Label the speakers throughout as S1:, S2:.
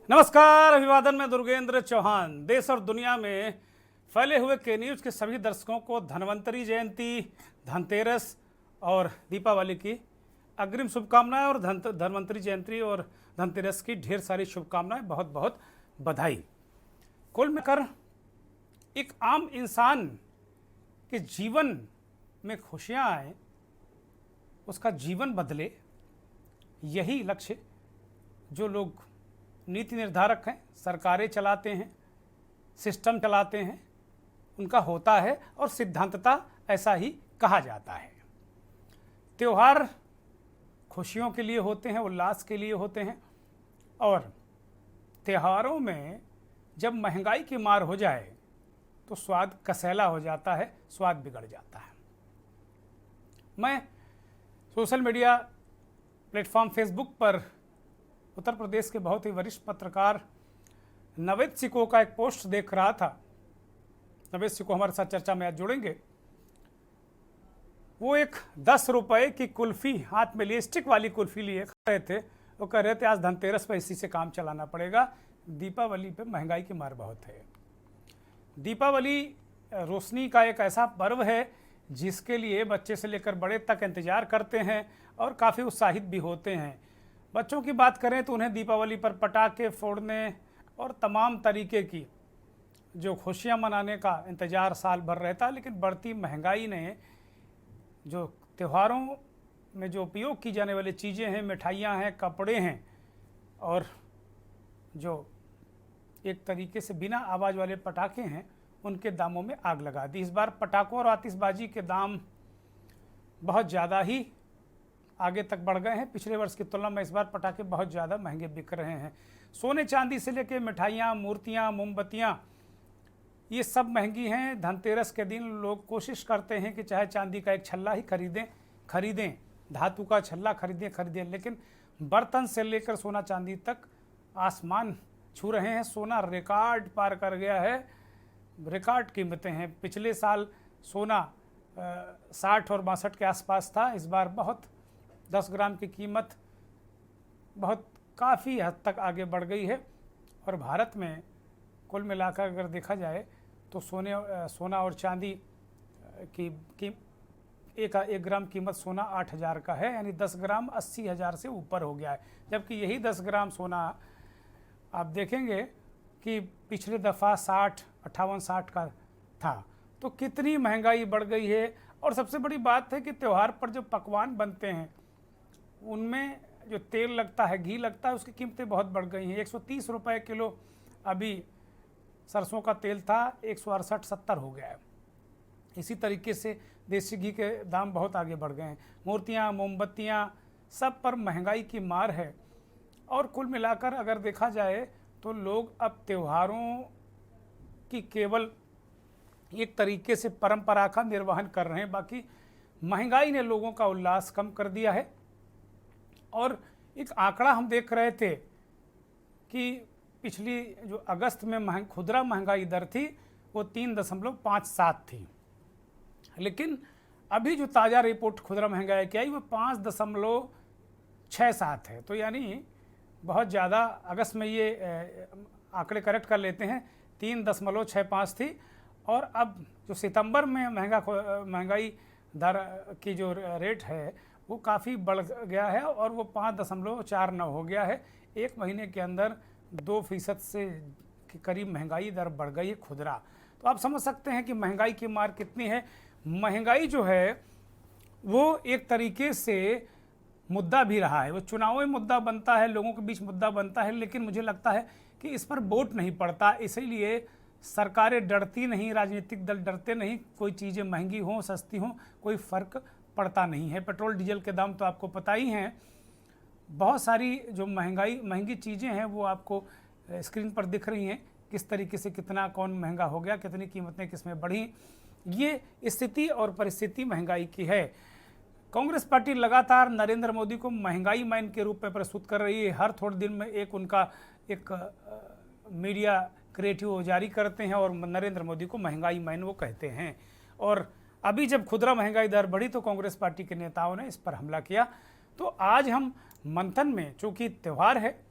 S1: नमस्कार, अभिवादन में दुर्गेंद्र चौहान। देश और दुनिया में फैले हुए के न्यूज़ के सभी दर्शकों को धन्वंतरी जयंती, धनतेरस और दीपावली की अग्रिम शुभकामनाएं और धन्वंतरी जयंती और धनतेरस की ढेर सारी शुभकामनाएं, बहुत बहुत बधाई। कुल मिलाकर एक आम इंसान के जीवन में खुशियां आए, उसका जीवन बदले, यही लक्ष्य जो लोग नीति निर्धारक हैं, सरकारें चलाते हैं, सिस्टम चलाते हैं, उनका होता है और सिद्धांतता ऐसा ही कहा जाता है। त्योहार खुशियों के लिए होते हैं, उल्लास के लिए होते हैं, और त्योहारों में जब महंगाई की मार हो जाए तो स्वाद कसैला हो जाता है, स्वाद बिगड़ जाता है। मैं सोशल मीडिया प्लेटफॉर्म फेसबुक पर उत्तर प्रदेश के बहुत ही वरिष्ठ पत्रकार नवेद सिको का एक पोस्ट देख रहा था। नवेद सिको हमारे साथ चर्चा में आज जुड़ेंगे। वो एक 10 रुपए की कुल्फी हाथ में लिए, स्टिक वाली कुल्फी लिए खा रहे थे। वो कह रहे थे आज धनतेरस पर इसी से काम चलाना पड़ेगा, दीपावली पे महंगाई की मार बहुत है। दीपावली रोशनी का एक ऐसा पर्व है जिसके लिए बच्चे से लेकर बड़े तक इंतजार करते हैं और काफ़ी उत्साहित भी होते हैं। बच्चों की बात करें तो उन्हें दीपावली पर पटाखे फोड़ने और तमाम तरीके की जो खुशियां मनाने का इंतज़ार साल भर रहता है, लेकिन बढ़ती महंगाई ने जो त्योहारों में जो उपयोग की जाने वाली चीज़ें हैं, मिठाइयाँ हैं, कपड़े हैं, और जो एक तरीके से बिना आवाज़ वाले पटाखे हैं, उनके दामों में आग लगा दी। इस बार पटाखों और आतिशबाजी के दाम बहुत ज़्यादा ही आगे तक बढ़ गए हैं। पिछले वर्ष की तुलना में इस बार पटाखे बहुत ज़्यादा महंगे बिक रहे हैं। सोने चांदी से लेकर मिठाइयाँ, मूर्तियाँ, मोमबत्तियाँ, ये सब महंगी हैं। धनतेरस के दिन लोग कोशिश करते हैं कि चाहे चांदी का एक छल्ला ही खरीदें, धातु का छल्ला खरीदें, लेकिन बर्तन से लेकर सोना चांदी तक आसमान छू रहे हैं। सोना रिकॉर्ड पार कर गया है, रिकॉर्ड कीमतें हैं। पिछले साल सोना 60 और 62 के आसपास था। इस बार बहुत 10 ग्राम की कीमत बहुत काफ़ी हद तक आगे बढ़ गई है। और भारत में कुल मिलाकर अगर देखा जाए तो सोना और चांदी की एक ग्राम कीमत सोना 8,000 का है, यानी 10 ग्राम 80,000 से ऊपर हो गया है। जबकि यही 10 ग्राम सोना आप देखेंगे कि पिछले दफ़ा 58-60 का था। तो कितनी महंगाई बढ़ गई है। और सबसे बड़ी बात है कि त्यौहार पर जो पकवान बनते हैं उनमें जो तेल लगता है, घी लगता है, उसकी कीमतें बहुत बढ़ गई हैं। 130 रुपये किलो अभी सरसों का तेल था, 168-70 हो गया है। इसी तरीके से देसी घी के दाम बहुत आगे बढ़ गए हैं। मूर्तियाँ, मोमबत्तियाँ, सब पर महंगाई की मार है। और कुल मिलाकर अगर देखा जाए तो लोग अब त्योहारों की केवल एक तरीके से परंपरा का निर्वहन कर रहे हैं। बाकी महंगाई ने लोगों का उल्लास कम कर दिया है। और एक आंकड़ा हम देख रहे थे कि पिछली जो अगस्त में खुदरा महंगाई दर थी वो 3.57 थी, लेकिन अभी जो ताज़ा रिपोर्ट खुदरा महंगाई की आई वो 5.67 है। तो यानी बहुत ज़्यादा, अगस्त में ये आंकड़े करेक्ट कर लेते हैं, 3.65 थी। और अब जो सितंबर में महंगाई दर की जो रेट है वो काफ़ी बढ़ गया है और वो 5.49 हो गया है। एक महीने के अंदर 2% से के करीब महंगाई दर बढ़ गई है खुदरा। तो आप समझ सकते हैं कि महंगाई की मार कितनी है। महंगाई जो है वो एक तरीके से मुद्दा भी रहा है, वो चुनावी मुद्दा बनता है, लोगों के बीच मुद्दा बनता है, लेकिन मुझे लगता है कि इस पर वोट नहीं पड़ता। इसीलिए सरकारें डरती नहीं, राजनीतिक दल डरते नहीं। कोई चीज़ें महंगी हों, सस्ती हों, कोई फ़र्क पड़ता नहीं है। पेट्रोल डीजल के दाम तो आपको पता ही हैं। बहुत सारी जो महंगी चीज़ें हैं वो आपको स्क्रीन पर दिख रही हैं, किस तरीके से कितना कौन महंगा हो गया, कितनी कीमतें किस में बढ़ी। ये स्थिति और परिस्थिति महंगाई की है। कांग्रेस पार्टी लगातार नरेंद्र मोदी को महंगाई मैन के रूप में प्रस्तुत कर रही है। हर थोड़े दिन में उनका मीडिया क्रिएटिव जारी करते हैं और नरेंद्र मोदी को महंगाई मैन वो कहते हैं। और अभी जब खुदरा महंगाई दर बढ़ी तो कांग्रेस पार्टी के नेताओं ने इस पर हमला किया। तो आज हम मंथन में, चूँकि त्यौहार है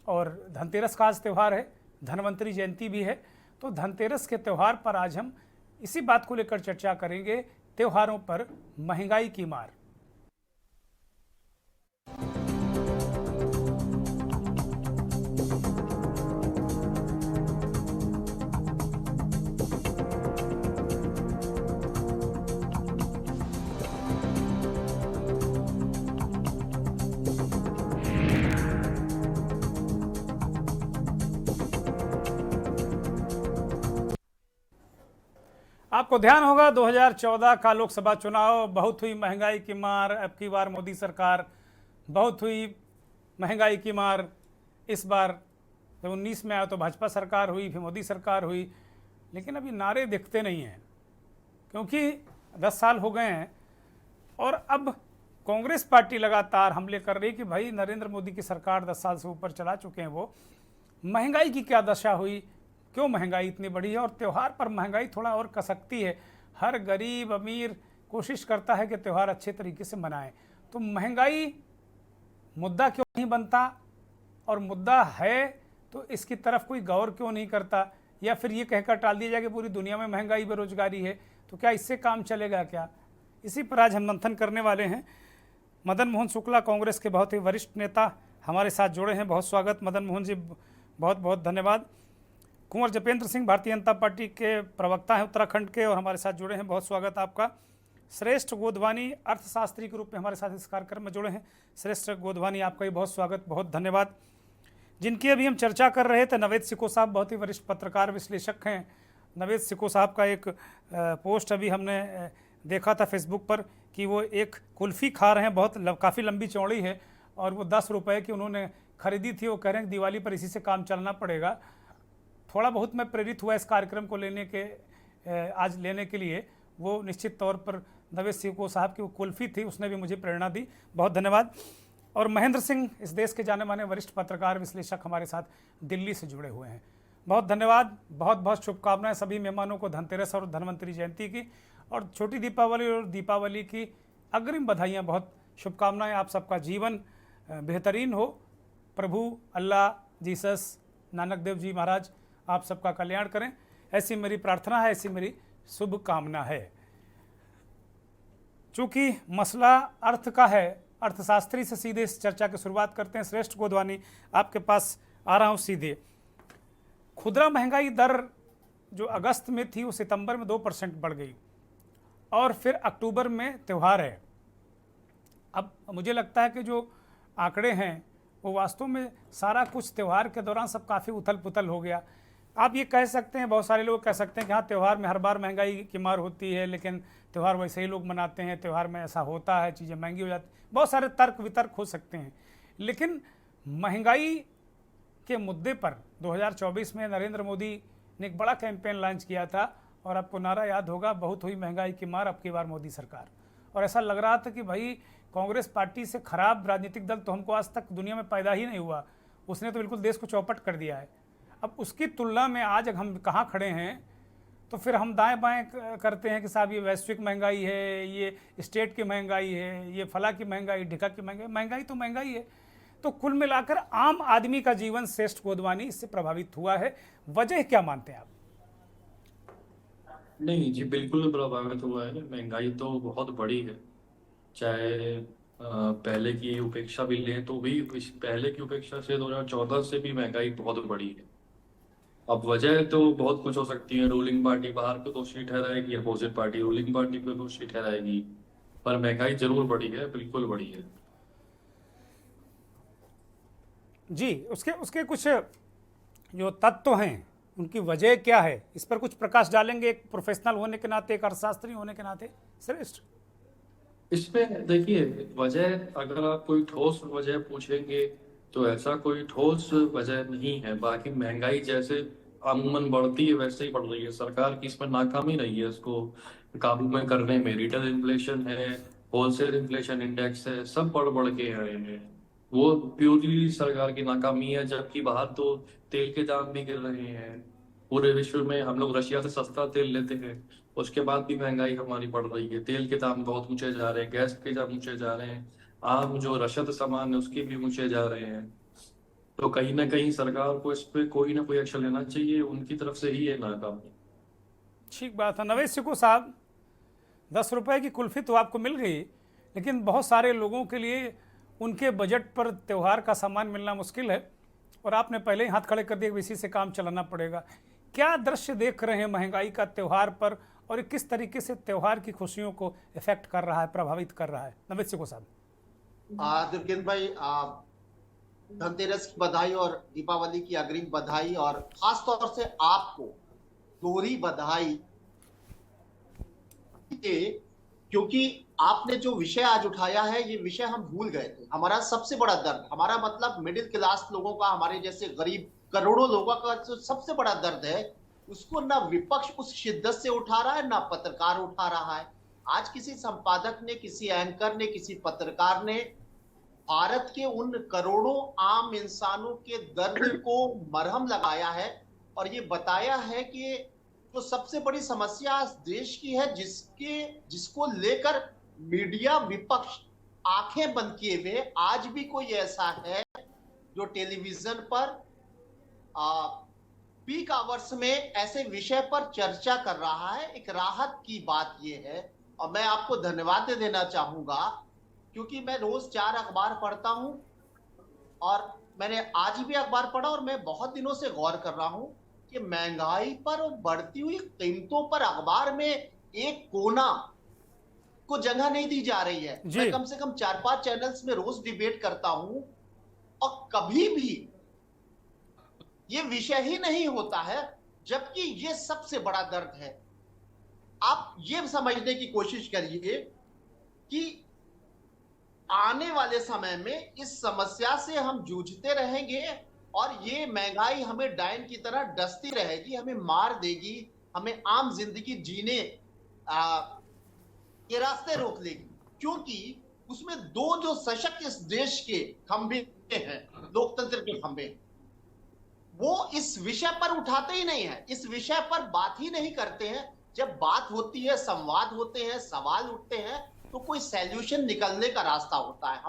S1: और धनतेरस का आज त्यौहार है, धन्वंतरी जयंती भी है। तो धनतेरस के त्यौहार पर आज हम इसी बात को लेकर चर्चा करेंगे, त्योहारों पर महंगाई की मार। आपको ध्यान होगा 2014 का लोकसभा चुनाव, बहुत हुई महंगाई की मार। अब की बार मोदी सरकार, बहुत हुई महंगाई की मार। इस बार जब 19 में आया तो भाजपा सरकार हुई, फिर मोदी सरकार हुई, लेकिन अभी नारे दिखते नहीं हैं क्योंकि 10 साल हो गए हैं। और अब कांग्रेस पार्टी लगातार हमले कर रही कि भाई नरेंद्र मोदी की सरकार 10 साल से ऊपर चला चुके हैं, वो महंगाई की क्या दशा हुई, क्यों महंगाई इतनी बड़ी है। और त्यौहार पर महंगाई थोड़ा और कसकती है। हर गरीब अमीर कोशिश करता है कि त्यौहार अच्छे तरीके से मनाएं। तो महंगाई मुद्दा क्यों नहीं बनता, और मुद्दा है तो इसकी तरफ कोई गौर क्यों नहीं करता, या फिर ये कहकर टाल दिया जाए कि पूरी दुनिया में महंगाई बेरोजगारी है, तो क्या इससे काम चलेगा क्या। इसी पर आज हम मंथन करने वाले हैं। मदन मोहन शुक्ला, कांग्रेस के बहुत ही वरिष्ठ नेता, हमारे साथ जुड़े हैं। बहुत स्वागत मदन मोहन जी, बहुत बहुत धन्यवाद। कुंवर जपेंद्र सिंह, भारतीय जनता पार्टी के प्रवक्ता हैं उत्तराखंड के, और हमारे साथ जुड़े हैं। बहुत स्वागत आपका। श्रेष्ठ गोधवानी, अर्थशास्त्री के रूप में हमारे साथ इस कार्यक्रम में जुड़े हैं। श्रेष्ठ गोधवानी, आपका भी बहुत स्वागत, बहुत धन्यवाद। जिनकी अभी हम चर्चा कर रहे थे, नवेद सिको साहब, बहुत ही वरिष्ठ पत्रकार विश्लेषक हैं। नवेद सिको साहब का एक पोस्ट अभी हमने देखा था फेसबुक पर कि वो एक कुल्फ़ी खा रहे हैं, बहुत काफ़ी लंबी चौड़ी है, और वो 10 रुपये की उन्होंने खरीदी थी। वो कह रहे हैं कि दिवाली पर इसी से काम चलना पड़ेगा। थोड़ा बहुत मैं प्रेरित हुआ इस कार्यक्रम को आज लेने के लिए। वो निश्चित तौर पर नवेद सिको साहब की वो कुल्फ़ी थी, उसने भी मुझे प्रेरणा दी। बहुत धन्यवाद। और महेंद्र सिंह, इस देश के जाने माने वरिष्ठ पत्रकार विश्लेषक, हमारे साथ दिल्ली से जुड़े हुए हैं। बहुत धन्यवाद। बहुत बहुत शुभकामनाएं सभी मेहमानों को धनतेरस और धन्वंतरी जयंती की, और छोटी दीपावली और दीपावली की अग्रिम बधाइयाँ, बहुत शुभकामनाएं। आप सबका जीवन बेहतरीन हो। प्रभु अल्लाह, जीसस, नानक देव जी महाराज आप सबका कल्याण करें, ऐसी मेरी प्रार्थना है, ऐसी मेरी शुभकामना है। चूँकि मसला अर्थ का है, अर्थशास्त्री से सीधे इस चर्चा की शुरुआत करते हैं। श्रेष्ठ गोधवानी, आपके पास आ रहा हूँ सीधे। खुदरा महंगाई दर जो अगस्त में थी, वो सितंबर में 2% बढ़ गई, और फिर अक्टूबर में त्यौहार है। अब मुझे लगता है कि जो आंकड़े हैं वो वास्तव में सारा कुछ त्यौहार के दौरान सब काफ़ी उथल पुथल हो गया। आप ये कह सकते हैं, बहुत सारे लोग कह सकते हैं कि हाँ, त्यौहार में हर बार महंगाई की मार होती है, लेकिन त्यौहार वैसे ही लोग मनाते हैं, त्यौहार में ऐसा होता है, चीज़ें महंगी हो जाती, बहुत सारे तर्क वितर्क हो सकते हैं। लेकिन महंगाई के मुद्दे पर 2024 में नरेंद्र मोदी ने एक बड़ा कैंपेन लॉन्च किया था, और आपको नारा याद होगा, बहुत हुई महंगाई की मार, अब की बार मोदी सरकार। और ऐसा लग रहा था कि भाई कांग्रेस पार्टी से खराब राजनीतिक दल तो हमको आज तक दुनिया में पैदा ही नहीं हुआ, उसने तो बिल्कुल देश को चौपट कर दिया है। अब उसकी तुलना में आज हम कहाँ खड़े हैं, तो फिर हम दाएं बाएं करते हैं कि साहब ये वैश्विक महंगाई है, ये स्टेट की महंगाई है, ये फला की महंगाई, ढिका की महंगाई। महंगाई तो महंगाई है। तो कुल मिलाकर आम आदमी का जीवन, श्रेष्ठ गोधवानी, इससे प्रभावित हुआ है। वजह क्या मानते हैं आप?
S2: नहीं जी, बिल्कुल प्रभावित हुआ है। महंगाई तो बहुत बड़ी है। चाहे पहले की उपेक्षा भी लें तो भी पहले की उपेक्षा से 2014 से भी महंगाई बहुत बड़ी है। अब वजह तो बहुत कुछ हो सकती है। रूलिंग पार्टी बाहर को दोषी ठहराएगी, अपोजिट पार्टी रूलिंग पार्टी को दोषी ठहराएगी, पर महंगाई जरूर बढ़ी है, बिल्कुल बढ़ी है
S1: जी। उसके उसके कुछ जो तत्व हैं, उनकी वजह क्या है, इस पर कुछ प्रकाश डालेंगे, एक प्रोफेशनल होने के नाते, एक अर्थशास्त्री होने के नाते। श्रेष्ठ,
S2: इसमें देखिए, वजह अगर आप कोई ठोस वजह पूछेंगे तो ऐसा कोई ठोस वजह नहीं है। बाकी महंगाई जैसे अमूमन बढ़ती है वैसे ही बढ़ रही है। सरकार की इसमें नाकामी नहीं है इसको काबू में करने में। रिटेल इन्फ्लेशन है, होलसेल इन्फ्लेशन इंडेक्स है, सब बढ़ बढ़ के आए हैं। वो प्योरली सरकार की नाकामी है। जबकि बाहर तो तेल के दाम भी गिर रहे हैं। पूरे विश्व में हम लोग रशिया से सस्ता तेल लेते हैं, उसके बाद भी महंगाई हमारी बढ़ रही है। तेल के दाम बहुत ऊंचे जा रहे हैं, गैस के दाम ऊंचे जा रहे हैं, आम जो रसद सामान है उसके भी ऊंचे जा रहे हैं। तो कहीं ना कहीं सरकार को इस पे कोई ना कोई एक्शन लेना चाहिए, उनकी तरफ से ही ये नाकाम है।
S1: ठीक बात है। नवेश सिकू साहब, 10 रुपए की कुल्फी तो आपको मिल गई, लेकिन बहुत सारे लोगों के लिए उनके बजट पर त्यौहार का सामान मिलना मुश्किल है, और आपने पहले ही हाथ खड़े कर दिए कि इसी से काम चलाना पड़ेगा। क्या दृश्य देख रहे हैं महंगाई का त्यौहार पर, और ये किस तरीके से त्यौहार की खुशियों को इफेक्ट कर रहा है, प्रभावित कर रहा है? नवेश सिकू साहब।
S3: दुर्गेंद्र भाई, धनतेरस की बधाई और दीपावली की अग्रिम बधाई, और खास तौर से आपको दोहरी बधाई, क्योंकि आपने जो विषय आज उठाया है, ये विषय हम भूल गए थे। हमारा सबसे बड़ा दर्द, हमारा मतलब मिडिल क्लास लोगों का, हमारे जैसे गरीब करोड़ों लोगों का जो सबसे बड़ा दर्द है, उसको ना विपक्ष उस शिद्दत से उठा रहा है, ना पत्रकार उठा रहा है। आज किसी संपादक ने, किसी एंकर ने, किसी पत्रकार ने भारत के उन करोड़ों आम इंसानों के दर्द को मरहम लगाया है, और ये बताया है कि जो सबसे बड़ी समस्या देश की है, जिसको लेकर मीडिया विपक्ष आंखें बंद किए हुए, आज भी कोई ऐसा है जो टेलीविजन पर पीक आवर्स में ऐसे विषय पर चर्चा कर रहा है। एक राहत की बात यह है, और मैं आपको धन्यवाद देना चाहूंगा, क्योंकि मैं रोज 4 अखबार पढ़ता हूं, और मैंने आज भी अखबार पढ़ा, और मैं बहुत दिनों से गौर कर रहा हूं कि महंगाई पर और बढ़ती हुई कीमतों पर अखबार में एक कोना को जगह नहीं दी जा रही है। मैं कम से कम 4-5 चैनल्स में रोज डिबेट करता हूं, और कभी भी ये विषय ही नहीं होता है, जबकि ये सबसे बड़ा दर्द है। आप ये समझने की कोशिश करिए कि आने वाले समय में इस समस्या से हम जूझते रहेंगे, और ये महंगाई हमें डायन की तरह डसती रहेगी, हमें मार देगी, हमें आम जिंदगी जीने के रास्ते रोक लेगी। क्योंकि उसमें दो जो सशक्त इस देश के खंभे हैं, लोकतंत्र के खंभे, वो इस विषय पर उठाते ही नहीं है, इस विषय पर बात ही नहीं करते हैं। जब बात होती है, संवाद होते हैं, सवाल उठते हैं, तो कोई सॉल्यूशन निकलने का रास्ता होता है।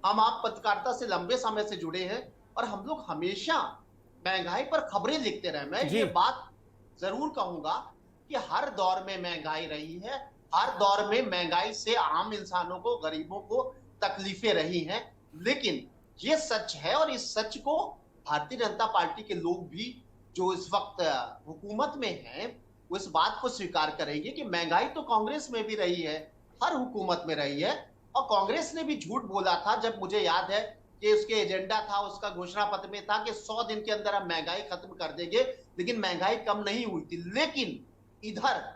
S3: हम आप पत्रकारिता से लंबे समय से जुड़े हैं, और हम लोग हमेशा महंगाई पर खबरें लिखते रहे। मैं ये बात जरूर कहूंगा कि हर दौर में महंगाई रही है, हर दौर में महंगाई से आम इंसानों को, गरीबों को तकलीफें रही हैं, लेकिन ये सच है, और इस सच को भारतीय जनता पार्टी के लोग भी जो इस वक्त हुकूमत में हैं, वो इस बात को स्वीकार करेंगे कि महंगाई तो कांग्रेस में भी रही है, हर हुकूमत में रही है। और कांग्रेस ने भी झूठ बोला था, जब मुझे याद है कि उसके एजेंडा था, उसका घोषणा पत्र में था कि 100 दिन के अंदर हम महंगाई खत्म कर देंगे, लेकिन महंगाई कम नहीं हुई थी। लेकिन इधर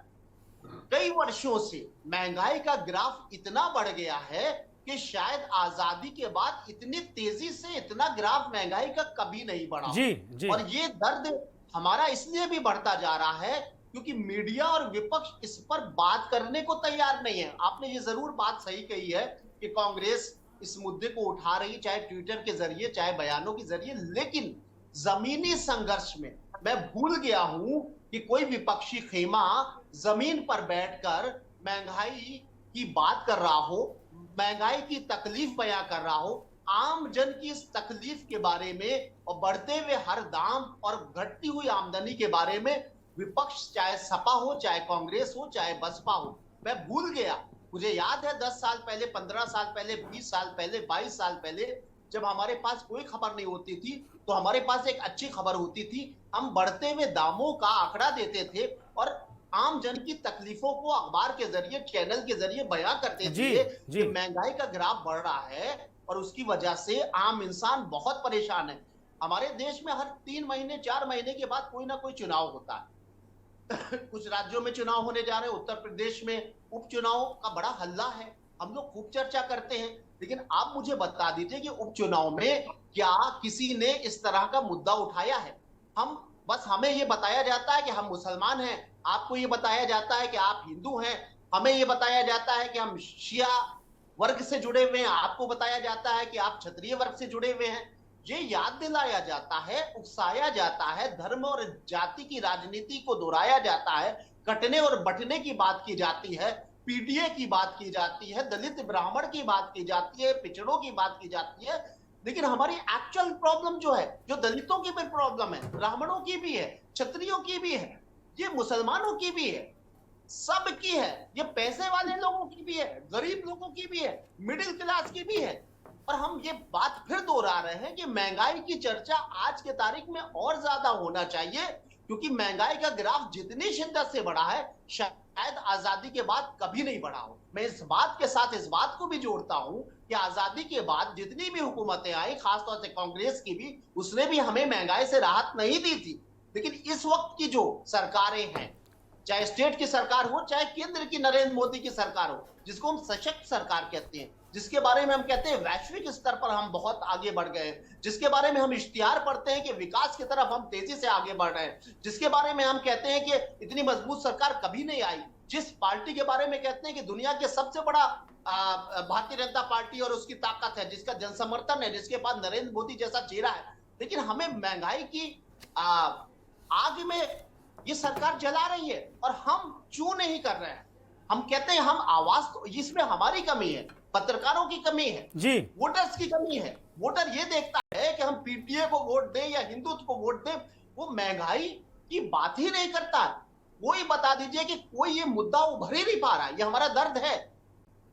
S3: कई वर्षों से महंगाई का ग्राफ इतना बढ़ गया है कि शायद आजादी के बाद इतनी तेजी से इतना ग्राफ महंगाई का कभी नहीं बढ़ा। जी। और ये दर्द हमारा इसलिए भी बढ़ता जा रहा है क्योंकि मीडिया और विपक्ष इस पर बात करने को तैयार नहीं है। आपने ये जरूर बात सही कही है कि कांग्रेस इस मुद्दे को उठा रही, चाहे ट्विटर के जरिए, चाहे बयानों के जरिए, लेकिन जमीनी संघर्ष में मैं भूल गया हूं कि कोई विपक्षी खेमा जमीन पर बैठकर महंगाई की बात कर रहा हो, महंगाई की तकलीफ बयां कर रहा हो, आम जन की इस तकलीफ के बारे में और बढ़ते हुए हर दाम और घटती हुई आमदनी के बारे में विपक्ष, चाहे सपा हो, चाहे कांग्रेस हो, चाहे बसपा हो, मैं भूल गया। मुझे याद है 10 साल पहले, 15 साल पहले, 20 साल पहले, 22 साल पहले, जब हमारे पास कोई खबर नहीं होती थी तो हमारे पास एक अच्छी खबर होती थी। हम बढ़ते हुए दामों का आंकड़ा देते थे और आम जन की तकलीफों को अखबार के जरिए, चैनल के जरिए बयां करते थे कि महंगाई का ग्राफ बढ़ रहा है और उसकी वजह से आम इंसान बहुत परेशान है। हमारे देश में हर 3 महीने 4 महीने के बाद कोई ना कोई चुनाव होता है। कुछ राज्यों में चुनाव होने जा रहे हैं, उत्तर प्रदेश में उपचुनाव का बड़ा हल्ला है, हम लोग खूब चर्चा करते हैं। लेकिन आप मुझे बता दीजिए कि उपचुनाव में क्या किसी ने इस तरह का मुद्दा उठाया है? हमें ये बताया जाता है कि हम मुसलमान हैं, आपको ये बताया जाता है कि आप हिंदू हैं, हमें ये बताया जाता है कि हम शिया वर्ग से जुड़े हुए हैं, आपको बताया जाता है कि आप क्षत्रिय वर्ग से जुड़े हुए हैं। ये याद दिलाया जाता है, उकसाया जाता है, धर्म और जाति की राजनीति को दोहराया जाता है, कटने और बटने की बात की जाती है, पीडीए की बात की जाती है, दलित ब्राह्मण की बात की जाती है, पिछड़ों की बात की जाती है। लेकिन हमारी एक्चुअल प्रॉब्लम जो है, जो दलितों की भी प्रॉब्लम है, ब्राह्मणों की भी है, क्षत्रियों की भी है, ये मुसलमानों की भी है, सबकी है, ये पैसे वाले लोगों की भी है, गरीब लोगों की भी है, मिडिल क्लास की भी है। और हम ये बात फिर दोहरा रहे हैं कि महंगाई की चर्चा आज के तारीख में और ज्यादा होना चाहिए, क्योंकि महंगाई का ग्राफ जितनी शिद्दत से बढ़ा है शायद आजादी के बाद कभी नहीं बढ़ा हो। मैं इस बात के साथ इस बात को भी जोड़ता हूं कि आजादी के बाद जितनी भी हुकूमतें आई, खासतौर से कांग्रेस की भी, उसने भी हमें महंगाई से राहत नहीं दी थी। लेकिन इस वक्त की जो सरकारें हैं, चाहे स्टेट की सरकार हो, चाहे केंद्र की नरेंद्र मोदी की सरकार हो, जिसको हम सशक्त सरकार कहते हैं, जिसके बारे में हम कहते हैं वैश्विक स्तर पर हम बहुत आगे बढ़ गए, जिसके बारे में हम इश्तिहार पढ़ते हैं कि विकास की तरफ हम तेजी से आगे बढ़ रहे हैं, जिसके बारे में हम कहते हैं कि इतनी मजबूत सरकार कभी नहीं आई, जिस पार्टी के बारे में कहते हैं कि दुनिया के सबसे बड़ा भारतीय जनता पार्टी और उसकी ताकत है, जिसका जनसमर्थन है, जिसके पास नरेंद्र मोदी जैसा चेहरा है, लेकिन हमें महंगाई की आग में ये सरकार जला रही है और हम चू नहीं कर रहे हैं। हम कहते हैं हम आवाज, तो इसमें हमारी कमी है, पत्रकारों की कमी है
S1: जी,
S3: वोटर्स की कमी है। वोटर ये देखता है कि हम पीटीए को वोट दें या हिंदुत्व को वोट दें, वो महंगाई की बात ही नहीं करता। वो ही बता दीजिए कि कोई ये मुद्दा उभर ही नहीं पा रहा है, ये हमारा दर्द है,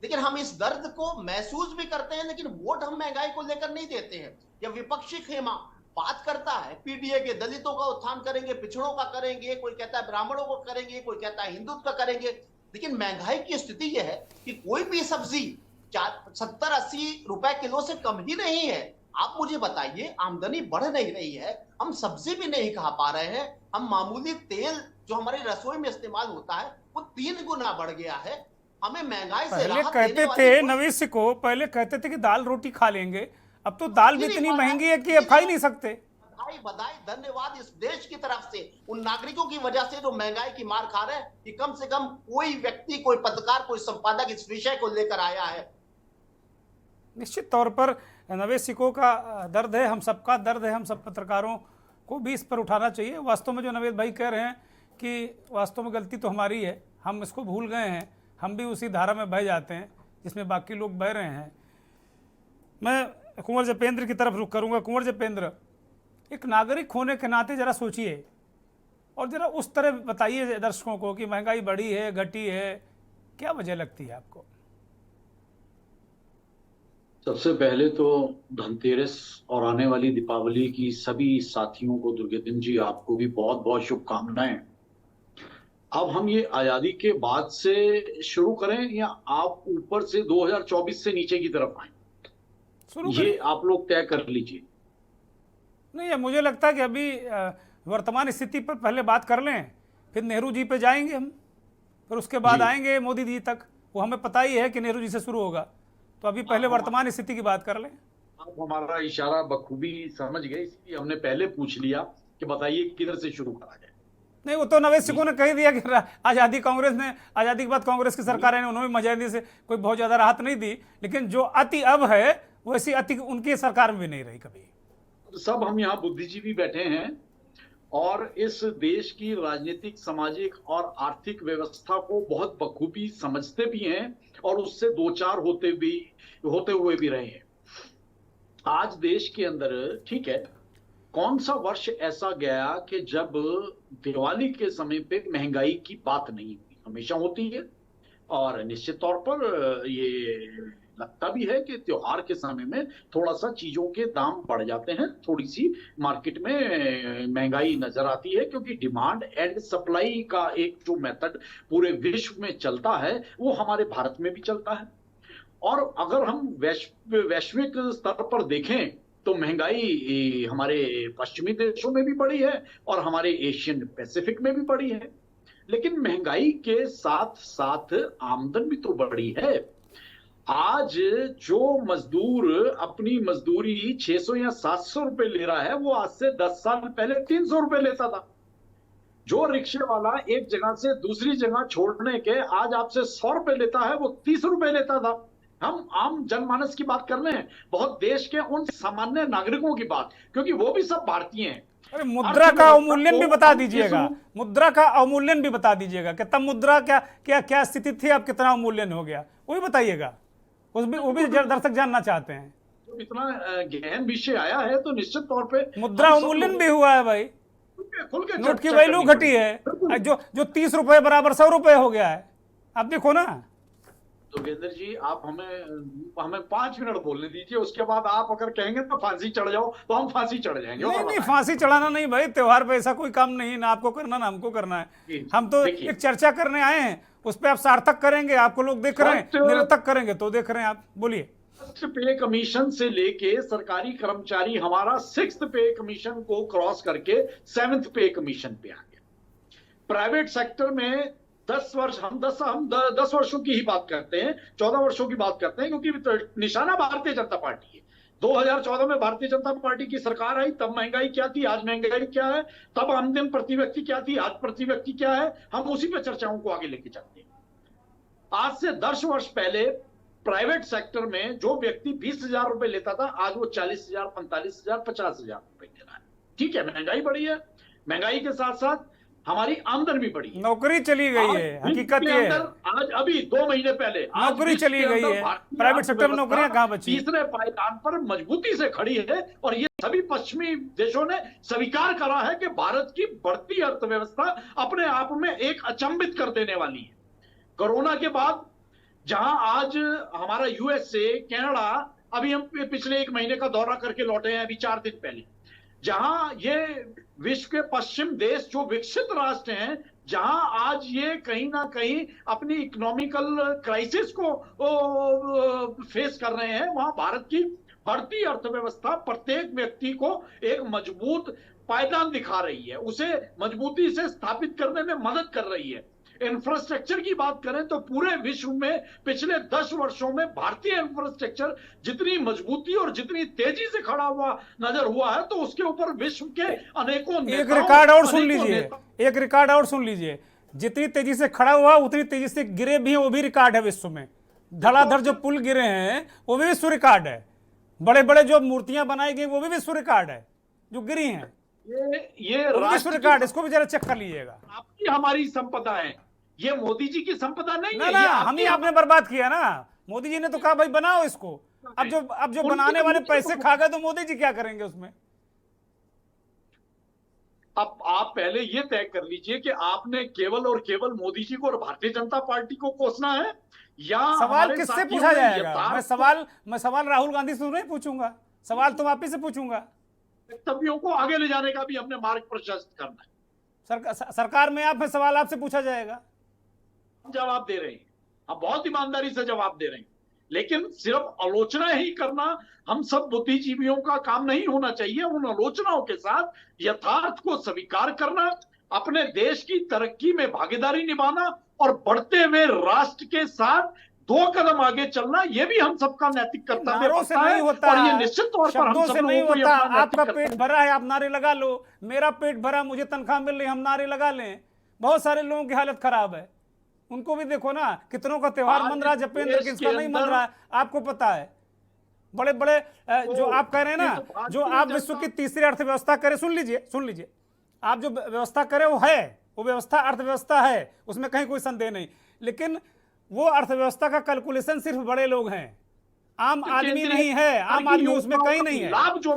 S3: लेकिन हम इस दर्द को महसूस भी करते हैं, लेकिन वोट हम महंगाई को लेकर नहीं देते हैं। या विपक्षी खेमा बात करता है पीडीए के, दलितों का उत्थान करेंगे, पिछड़ों का करेंगे, कोई कहता है ब्राह्मणों को करेंगे, कोई कहता है हिंदुत्व का करेंगे, लेकिन महंगाई की स्थिति यह है कि कोई भी सब्जी 70-80 रुपए किलो से कम ही नहीं है। आप मुझे बताइए, आमदनी बढ़ नहीं रही है, हम सब्जी भी नहीं खा पा रहे हैं, हम मामूली तेल जो हमारी रसोई में इस्तेमाल होता है वो 3 गुना बढ़ गया है। हमें महंगाई से
S1: पहले
S3: राहत
S1: कहते
S3: देने
S1: थे
S3: वाली
S1: नवीन सिको, पहले कहते थे कि दाल रोटी खा लेंगे, अब तो दाल भी इतनी महंगी है कि अब खा ही नहीं सकते।
S3: बधाई बधाई, धन्यवाद इस देश की तरफ से उन नागरिकों की वजह से जो महंगाई की मार खा रहे हैं, कि कम से कम कोई व्यक्ति, कोई पत्रकार, कोई संपादक इस विषय को लेकर आया है।
S1: निश्चित तौर पर नवेश सिको का दर्द है, हम सबका दर्द है, हम सब पत्रकारों को भी इस पर उठाना चाहिए। वास्तव में जो नवेद भाई कह रहे हैं कि वास्तव में गलती तो हमारी है, हम इसको भूल गए हैं, हम भी उसी धारा में बह जाते हैं जिसमें बाकी लोग बह रहे हैं। मैं कुंवर जपेंद्र की तरफ रुख करूंगा। कुंवर जपेंद्र, एक नागरिक होने के नाते जरा सोचिए और जरा उस तरह बताइए दर्शकों को कि महंगाई बढ़ी है, घटी है, क्या वजह लगती है आपको?
S4: सबसे पहले तो धनतेरस और आने वाली दीपावली की सभी साथियों को, दुर्गेदन जी आपको भी बहुत बहुत शुभकामनाएं। अब हम ये आजादी के बाद से शुरू करें या आप ऊपर से 2024 से नीचे की तरफ आए, ये आप लोग तय कर लीजिए।
S1: नहीं, मुझे लगता है कि अभी वर्तमान स्थिति पर पहले बात कर लें, फिर नेहरू जी पे जाएंगे हम, फिर उसके बाद आएंगे मोदी जी तक। वो हमें पता ही है कि नेहरू जी से शुरू होगा, तो अभी पहले वर्तमान स्थिति की बात कर लें।
S4: आप हमारा इशारा बखूबी समझ गए, इसलिए हमने पहले पूछ लिया कि बताइए किधर से शुरू करा जाए।
S1: नहीं, वो तो नवेश सिको ने कह दिया कि आज़ादी कांग्रेस ने, आज़ादी के बाद कांग्रेस की सरकारें ने, उन्होंने मजहरी से कोई बहुत ज़्यादा राहत नहीं दी, लेकिन जो अति अब है वैसी अति उनकी सरकार में भी नहीं रही कभी।
S4: सब हम यहाँ बुद्धिजीवी बैठे हैं और इस देश की राजनीतिक, सामाजिक और आर्थिक व्यवस्था को बहुत बखूबी समझते भी हैं और उससे दो चार होते हुए भी रहे हैं। आज देश के अंदर, ठीक है, कौन सा वर्ष ऐसा गया कि जब दिवाली के समय पे महंगाई की बात नहीं हुई? हमेशा होती है और निश्चित तौर पर ये लगता भी है कि त्योहार के समय में थोड़ा सा चीजों के दाम बढ़ जाते हैं, थोड़ी सी मार्केट में महंगाई नजर आती है, क्योंकि डिमांड एंड सप्लाई का एक जो मेथड पूरे विश्व में चलता है वो हमारे भारत में भी चलता है। और अगर हम वैश्विक स्तर पर देखें तो महंगाई हमारे पश्चिमी देशों में भी बढ़ी है और हमारे एशियन पैसिफिक में भी बढ़ी है, लेकिन महंगाई के साथ साथ आमदन भी तो बढ़ी है। आज जो मजदूर अपनी मजदूरी 600 या 700 रुपए ले रहा है, वो आज से 10 साल पहले 300 रुपए लेता था। जो रिक्शे वाला एक जगह से दूसरी जगह छोड़ने के आज आपसे 100 रुपए लेता है, वो 30 रुपए लेता था। हम आम जनमानस की बात कर रहे हैं, बहुत देश के उन सामान्य नागरिकों की बात, क्योंकि वो भी सब भारतीय हैं।
S1: अरे मुद्रा का अवमूल्यन भी बता दीजिएगा, मुद्रा का अवमूल्यन भी बता दीजिएगा कि तब मुद्रा क्या स्थिति थी, अब कितना अवमूल्यन हो गया, वो भी बताइएगा। वो भी दर्शक जानना चाहते हैं।
S4: इतना गहन विषय आया है तो निश्चित तौर पे
S1: मुद्रा
S4: हम सब
S1: अवमूल्यन
S4: लोग
S1: भी हुआ है भाई,
S4: खुल के
S1: नोट की
S4: चर्चा
S1: वैल्यू
S4: करनी
S1: घटी है,
S4: पड़ेगी।
S1: जो 30 रुपए बराबर 100 रुपए हो गया है। आप देखो ना।
S4: जोगेंद्र जी, आप हमें 5 मिनट बोलने दीजिए, उसके बाद आप अगर कहेंगे तो फांसी चढ़ जाओ तो हम फांसी चढ़ जाएंगे।
S1: नहीं
S4: और
S1: नहीं,
S4: बताएं।
S1: फांसी चढ़ाना नहीं भाई, त्योहार पे ऐसा कोई काम नहीं, ना आपको करना ना हमको करना
S4: जी,
S1: है। हम तो
S4: देखिए।
S1: एक चर्चा करने आए हैं, उस पर आप सार्थक करेंगे, आपको लोग देख रहे हैं,
S4: फर्स्ट-
S1: निरर्थक करेंगे तो देख रहे हैं आप। बोलिए।
S4: फर्स्ट पे कमीशन से लेके सरकारी कर्मचारी हमारा 6th पे कमीशन को क्रॉस करके 7th पे कमीशन पे आ गया। प्राइवेट सेक्टर में 10 वर्ष, हम 10 वर्षों की ही बात करते हैं, 14 वर्षों की बात करते हैं, क्योंकि निशाना भारतीय जनता पार्टी है। 2014 में भारतीय जनता पार्टी की सरकार आई, तब महंगाई क्या थी, आज महंगाई क्या है, तब आमदनी प्रति व्यक्ति क्या थी, आज प्रति व्यक्ति क्या है, हम उसी पे चर्चाओं को आगे लेके चलते हैं। आज से 10 वर्ष पहले प्राइवेट सेक्टर में जो व्यक्ति 20,000 रुपए लेता था, आज वो 40,000, 45,000, 50,000 रुपए ले रहा है। ठीक है, महंगाई बढ़ी है, महंगाई के साथ साथ हमारी आमदनी भी बढ़ी है।
S1: नौकरी चली गई है, हकीकत ये है।
S4: आज अभी 2 महीने पहले
S1: नौकरी चली गई है, प्राइवेट सेक्टर में नौकरियां कहां बची?
S4: तीसरे पायदान पर मजबूती से खड़ी है, और ये सभी पश्चिमी देशों ने स्वीकार करा है कि भारत की बढ़ती अर्थव्यवस्था अपने आप में एक अचंभित कर देने वाली है। कोरोना के बाद जहां आज हमारा यूएसए, कनाडा, अभी हम पिछले 1 महीने का दौरा करके लौटे हैं, अभी 4 दिन पहले, जहां ये विश्व के पश्चिम देश जो विकसित राष्ट्र हैं, जहां आज ये कहीं ना कहीं अपनी इकोनॉमिकल क्राइसिस को फेस कर रहे हैं, वहां भारत की बढ़ती अर्थव्यवस्था प्रत्येक व्यक्ति को एक मजबूत पायदान दिखा रही है, उसे मजबूती से स्थापित करने में मदद कर रही है। इंफ्रास्ट्रक्चर की बात करें तो पूरे विश्व में पिछले 10 वर्षों में भारतीय इंफ्रास्ट्रक्चर जितनी मजबूती और जितनी तेजी से खड़ा हुआ नजर हुआ है, तो उसके ऊपर विश्व के अनेकों
S1: एक रिकॉर्ड और सुन लीजिए, एक रिकॉर्ड और सुन लीजिए, जितनी तेजी से खड़ा हुआ उतनी तेजी से गिरे भी हैं, वो भी रिकॉर्ड है विश्व में। धड़ाधड़ जो पुल गिरे हैं वो भी विश्व रिकॉर्ड है, बड़े बड़े जो मूर्तियां बनाई गई वो भी विश्व रिकॉर्ड है, जो गिरी हैं
S4: ये
S1: विश्व रिकॉर्ड, इसको भी जरा चेक कर लीजिएगा।
S4: आपकी हमारी संपदा है, ये मोदी जी की संपदा नहीं
S1: ना
S4: है।
S1: ना,
S4: ये
S1: हम ही आपने बर्बाद किया ना। मोदी जी ने तो कहा भाई बनाओ इसको, अब जो बनाने वाले पैसे खा गए तो मोदी जी क्या करेंगे उसमें?
S4: अब आप पहले ये तय कर लीजिए कि आपने केवल और केवल मोदी जी को और भारतीय जनता पार्टी को कोसना है, या
S1: सवाल किससे पूछा जाएगा? मैं सवाल राहुल गांधी से नहीं पूछूंगा, सवाल तो आप ही से पूछूंगा।
S4: वक्तव्यों को आगे ले जाने का भी हमने मार्ग प्रशस्त करना है।
S1: सरकार में आप सवाल आपसे पूछा जाएगा,
S4: जवाब दे रहे हैं, हम बहुत ईमानदारी से जवाब दे रहे हैं, लेकिन सिर्फ आलोचना ही करना हम सब बुद्धिजीवियों का काम नहीं होना चाहिए। उन आलोचनाओं के साथ यथार्थ को स्वीकार करना, अपने देश की तरक्की में भागीदारी निभाना और बढ़ते हुए राष्ट्र के साथ 2 कदम आगे चलना, यह भी हम सबका नैतिक कर्तव्य
S1: नहीं होता,
S4: और ये निश्चित तौर पर हम सब
S1: नहीं
S4: लोगों को
S1: होता।
S4: अपना
S1: आपका
S4: नैतिक
S1: पेट भरा है, आप नारे लगा लो, मेरा पेट भरा, मुझे तनख्वाह मिल रही, हम नारे लगा लें। बहुत सारे लोगों की हालत खराब है, उनको भी देखो ना, कितनों का त्योहार मन रहा, जपेंद्र किसका नहीं मन रहा, आपको पता है। बड़े बड़े जो आप कह रहे हैं ना, जो आप विश्व की तीसरी अर्थव्यवस्था करें, सुन लीजिए, आप जो व्यवस्था करें वो है, वो व्यवस्था अर्थव्यवस्था है, उसमें कहीं कोई संदेह नहीं, लेकिन वो अर्थव्यवस्था का कैलकुलेशन सिर्फ बड़े लोग हैं, आम आदमी नहीं है। आम आदमी उसमें कहीं नहीं है।
S4: लाभ जो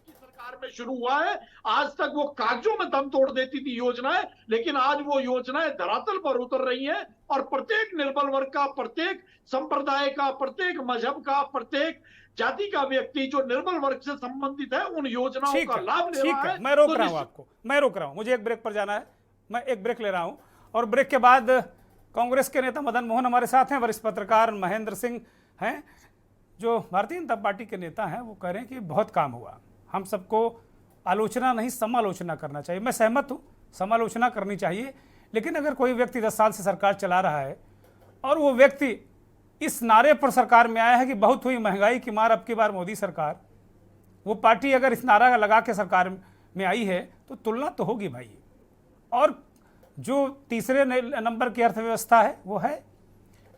S4: सरकार में शुरू हुआ है, आज तक वो कागजों में दम तोड़ देती थी योजनाएं, लेकिन आज वो योजनाएं धरातल पर उतर रही हैं, और प्रत्येक निर्बल वर्ग का, प्रत्येक संप्रदाय का, प्रत्येक मजहब का, प्रत्येक जाति का व्यक्ति जो निर्बल वर्ग से संबंधित है, उन योजनाओं का लाभ ले रहा है।
S1: मैं रोक रहा हूं आपको, मैं रोक रहा हूं, मुझे एक ब्रेक पर जाना है, मैं एक ब्रेक ले रहा हूं, और ब्रेक के बाद कांग्रेस के नेता मदन मोहन हमारे साथ हैं, वरिष्ठ पत्रकार महेंद्र सिंह हैं, जो भारतीय जनता पार्टी के नेता हैं। वो कह रहे हैं कि बहुत काम हुआ, हम सबको आलोचना नहीं समालोचना करना चाहिए। मैं सहमत हूँ, समालोचना करनी चाहिए, लेकिन अगर कोई व्यक्ति 10 साल से सरकार चला रहा है और वो व्यक्ति इस नारे पर सरकार में आया है कि बहुत हुई महंगाई की मार, अब की बार मोदी सरकार, वो पार्टी अगर इस नारा लगा के सरकार में आई है तो तुलना तो होगी भाई। और जो तीसरे नंबर की अर्थव्यवस्था है वो है,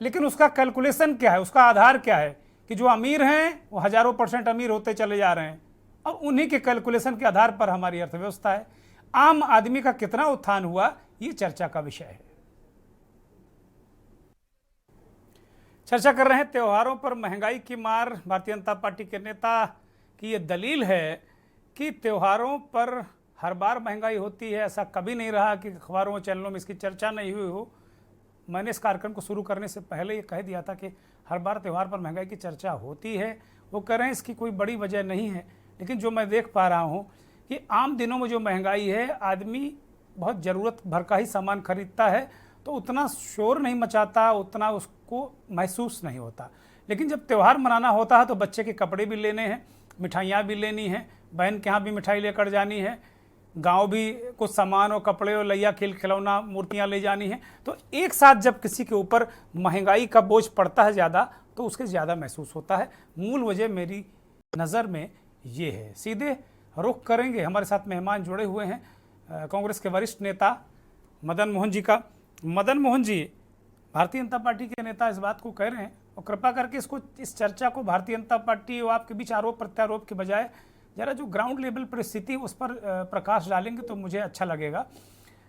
S1: लेकिन उसका कैलकुलेशन क्या है, उसका आधार क्या है कि जो अमीर हैं वो हजारों % अमीर होते चले जा रहे हैं, और उन्हीं के कैलकुलेशन के आधार पर हमारी अर्थव्यवस्था है। आम आदमी का कितना उत्थान हुआ, ये चर्चा का विषय है। चर्चा कर रहे हैं त्योहारों पर महंगाई की मार। भारतीय जनता पार्टी के नेता की ये दलील है कि त्योहारों पर हर बार महंगाई होती है, ऐसा कभी नहीं रहा कि अखबारों चैनलों में इसकी चर्चा नहीं हुई हो। मैंने इस कार्यक्रम को शुरू करने से पहले ये कह दिया था कि हर बार त्यौहार पर महंगाई की चर्चा होती है। वो कह रहे हैं इसकी कोई बड़ी वजह नहीं है, लेकिन जो मैं देख पा रहा हूँ कि आम दिनों में जो महंगाई है, आदमी बहुत ज़रूरत भर का ही सामान खरीदता है तो उतना शोर नहीं मचाता, उतना उसको महसूस नहीं होता। लेकिन जब त्यौहार मनाना होता है तो बच्चे के कपड़े भी लेने हैं, मिठाइयाँ भी लेनी हैं, बहन के यहाँ भी मिठाई लेकर जानी है, गांव भी कुछ सामान और कपड़े और लैया खिलौना मूर्तियाँ ले जानी हैं। तो एक साथ जब किसी के ऊपर महंगाई का बोझ पड़ता है ज़्यादा तो उसके ज़्यादा महसूस होता है। मूल वजह मेरी नज़र में ये है। सीधे रुख करेंगे, हमारे साथ मेहमान जुड़े हुए हैं कांग्रेस के वरिष्ठ नेता मदन मोहन जी का। मदन मोहन जी, भारतीय जनता पार्टी के नेता इस बात को कह रहे हैं और कृपा करके इस चर्चा को भारतीय जनता पार्टी और आपके बीच आरोप प्रत्यारोप के बजाय जरा जो ग्राउंड लेवल परिस्थिति उस पर प्रकाश डालेंगे तो मुझे अच्छा लगेगा।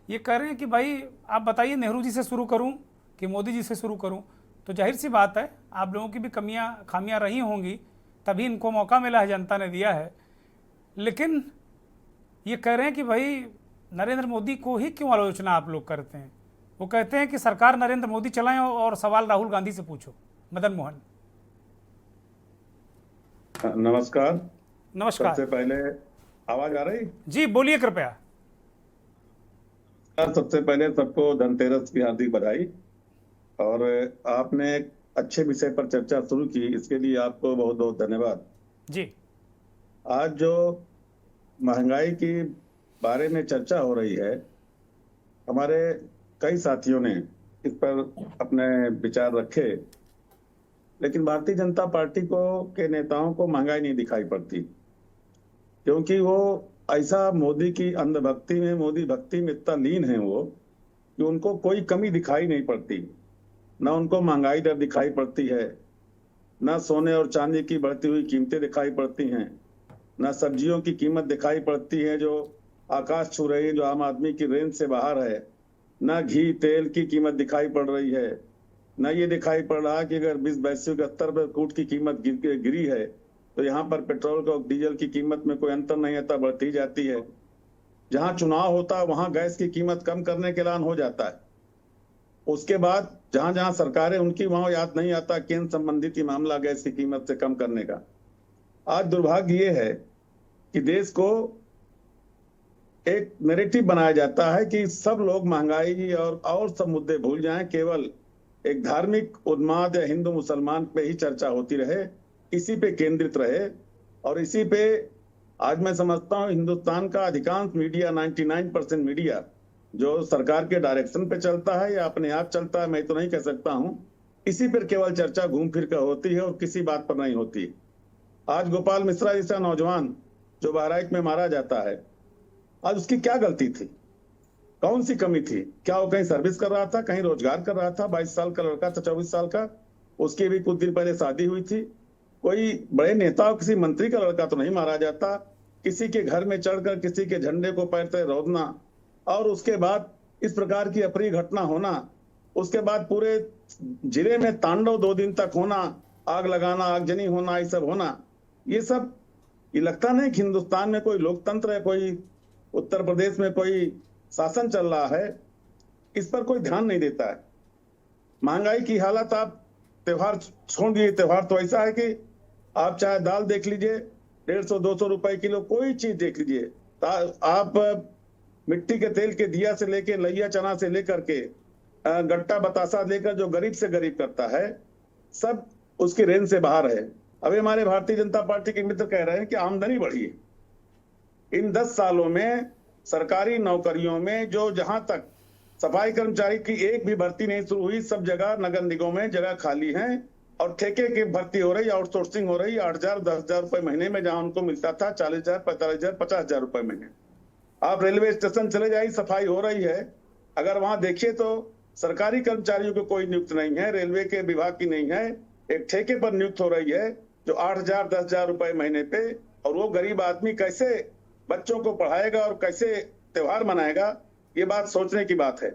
S1: ये कह रहे हैं कि भाई आप बताइए, नेहरू जी से शुरू करूं कि मोदी जी से शुरू करूं? तो जाहिर सी बात है आप लोगों की भी खामियां रही होंगी, तभी इनको मौका मिला है, जनता ने दिया है। लेकिन ये कह रहे हैं कि भाई नरेंद्र मोदी को ही क्यों आलोचना आप लोग करते हैं? वो कहते हैं कि सरकार नरेंद्र मोदी चलाएं और सवाल राहुल गांधी से पूछो। मदन मोहन
S5: नमस्कार।
S1: नमस्कार।
S5: सबसे पहले आवाज आ रही?
S1: जी बोलिए कृपया।
S5: सबसे पहले सबको धनतेरस की हार्दिक बधाई। और आपने एक अच्छे विषय पर चर्चा शुरू की, इसके लिए आपको बहुत बहुत धन्यवाद
S1: जी।
S5: आज जो महंगाई की बारे में चर्चा हो रही है, हमारे कई साथियों ने इस पर अपने विचार रखे, लेकिन भारतीय जनता पार्टी के नेताओं को महंगाई नहीं दिखाई पड़ती, क्योंकि वो ऐसा मोदी की अंधभक्ति में, मोदी भक्ति में इतना लीन है वो कि उनको कोई कमी दिखाई नहीं पड़ती। ना उनको महंगाई दर दिखाई पड़ती है, ना सोने और चांदी की बढ़ती हुई कीमतें दिखाई पड़ती हैं, ना सब्जियों की कीमत दिखाई पड़ती है जो आकाश छू रही है, जो आम आदमी की रेंज से बाहर है, ना घी तेल की कीमत दिखाई पड़ रही है, ना ये दिखाई पड़ रहा कि अगर 20 वैश्विक स्तर पर क्रूड की कीमत गिरी है तो यहाँ पर पेट्रोल और डीजल की कीमत में कोई अंतर नहीं आता, बढ़ती जाती है। जहाँ चुनाव होता है वहां गैस की कीमत कम करने के ऐलान हो जाता है, उसके बाद जहां जहां सरकारें उनकी वहां याद नहीं आता केंद्र संबंधित मामला गैस की कीमत से कम करने का। आज दुर्भाग्य ये है कि देश को एक नैरेटिव बनाया जाता है कि सब लोग महंगाई और सब मुद्दे भूल जाएं, केवल एक धार्मिक उन्माद या हिंदू मुसलमान पे ही चर्चा होती रहे, इसी पे केंद्रित रहे। और इसी पे आज मैं समझता हूं हिंदुस्तान का अधिकांश मीडिया, 99% मीडिया जो सरकार के डायरेक्शन पे चलता है या अपने आप चलता है, मैं तो नहीं कह सकता हूं, इसी पर केवल चर्चा घूम फिर कर होती है और किसी बात पर नहीं होती। आज गोपाल मिश्रा जैसा नौजवान जो बहराइच में मारा जाता है, आज उसकी क्या गलती थी? कौन सी कमी थी? क्या वो कहीं सर्विस कर रहा था, कहीं रोजगार कर रहा था? 22 साल का लड़का था, 24 साल का, उसकी भी कुछ दिन पहले शादी हुई थी। कोई बड़े नेता और किसी मंत्री का लड़का तो नहीं मारा जाता। किसी के घर में चढ़कर किसी के झंडे को पैर से रौदना और उसके बाद इस प्रकार की अप्रिय घटना होना, उसके बाद पूरे जिले में तांडव 2 दिन तक होना, आग लगाना, आगजनी होना, ये सब होना, ये लगता नहीं कि हिंदुस्तान में कोई लोकतंत्र है, कोई उत्तर प्रदेश में कोई शासन चल रहा है। इस पर कोई ध्यान नहीं देता है। महंगाई की हालत, आप त्योहार छोड़ दिए, त्योहार तो ऐसा है कि आप चाहे दाल देख लीजिए 150-200 रुपए किलो, कोई चीज देख लीजिए, आप मिट्टी के तेल के दिया से लेके लैया चना से लेकर के गट्टा बतासा लेकर जो गरीब से गरीब करता है, सब उसकी रेंज से बाहर है। अभी हमारे भारतीय जनता पार्टी के मित्र कह रहे हैं कि आमदनी बढ़ी है। इन 10 सालों में सरकारी नौकरियों में जो जहां तक सफाई कर्मचारी की एक भी भर्ती नहीं शुरू हुई, सब जगह नगर निगमों में जगह खाली हैं और ठेके की भर्ती हो रही, आउटसोर्सिंग हो रही। 8,000 10,000 रुपए महीने में जहां उनको मिलता था 40,000 45,000 50,000 रुपए महीने। आप रेलवे स्टेशन चले जाइए, सफाई हो रही है, अगर वहां देखिए तो सरकारी कर्मचारियों को कोई नियुक्त नहीं है, रेलवे के विभाग की नहीं है, एक ठेके पर नियुक्त हो रही है जो 8,000 10,000 रुपए महीने पे। और वो गरीब आदमी कैसे बच्चों को पढ़ाएगा और कैसे त्योहार मनाएगा, ये बात सोचने की बात है।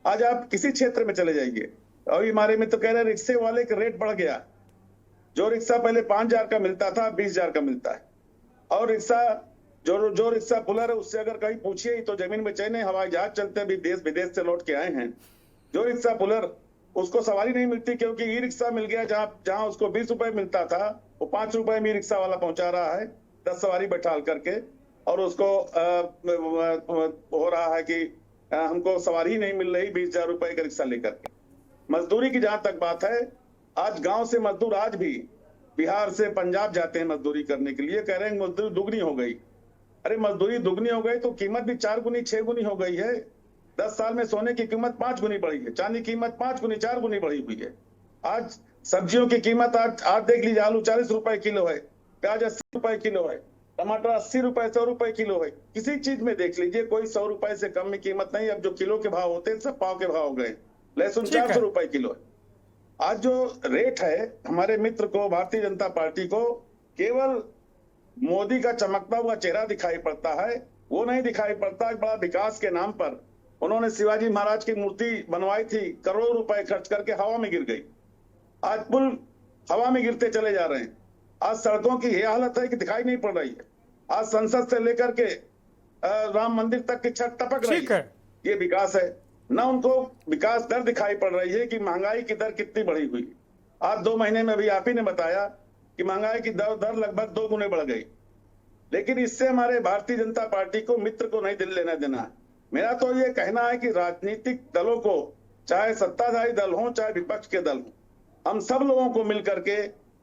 S5: आज आप किसी क्षेत्र में चले जाइए, और हमारे मित्र कह रहे रिक्शे वाले का रेट बढ़ गया। जो रिक्शा पहले 5,000 का मिलता था 20,000 का मिलता है। और रिक्शा जो रिक्शा पुलर है उससे अगर कहीं पूछिए तो जमीन में चैन हवाई जहाज चलते भी देश विदेश से लौट के आए हैं। जो रिक्शा पुलर उसको सवारी नहीं मिलती, क्योंकि ई रिक्शा मिल गया। जहां उसको 20 रुपए मिलता था वो 5 रुपए में ई रिक्शा वाला पहुंचा रहा है 10 सवारी बैठाल करके, और उसको हो रहा है कि हमको सवारी नहीं मिल रही 20,000 रुपए का रिक्शा लेकर के। मजदूरी की जहां तक बात है, आज गांव से मजदूर आज भी बिहार से पंजाब जाते हैं मजदूरी करने के लिए, कह रहे हैं मजदूरी दुगनी हो गई। अरे मजदूरी दुगनी हो गई तो कीमत भी 4 गुनी 6 गुनी हो गई है। 10 साल में सोने की कीमत 5 गुनी बढ़ी है, चांदी की कीमत 5 गुनी 4 गुनी बढ़ी हुई है। आज सब्जियों की कीमत आज देख लीजिए, आलू 40 रुपए किलो है, प्याज 80 रुपए किलो है, टमाटर 80 रुपए 100 रुपए किलो है। किसी चीज में देख लीजिए कोई 100 रुपए से कम में कीमत नहीं। अब जो किलो के भाव होते हैं सब पाव के भाव हो गए। लहसुन 400 रुपए किलो है। आज जो रेट है, हमारे मित्र को भारतीय जनता पार्टी को केवल मोदी का चमकता हुआ चेहरा दिखाई पड़ता है, वो नहीं दिखाई पड़ता। बड़ा विकास के नाम पर उन्होंने शिवाजी महाराज की मूर्ति बनवाई थी, करोड़ों रुपए खर्च करके हवा में गिर गई। आज पुल हवा में गिरते चले जा रहे हैं। आज सड़कों की यह हालत है कि दिखाई नहीं पड़ रही है। आज संसद से लेकर के राम मंदिर तक की छत टपक रही है। ये विकास है ना? उनको विकास दर दिखाई पड़ रही है कि महंगाई की दर कितनी बढ़ी हुई। आज 2 महीने में भी आप ही ने बताया कि महंगाई की दर लगभग 2 गुने बढ़ गई। लेकिन इससे हमारे भारतीय जनता पार्टी को, मित्र को नहीं दिल लेना देना है। मेरा तो ये कहना है कि राजनीतिक दलों को, चाहे सत्ताधारी दल हो चाहे विपक्ष के दल हो, हम सब लोगों को मिलकर के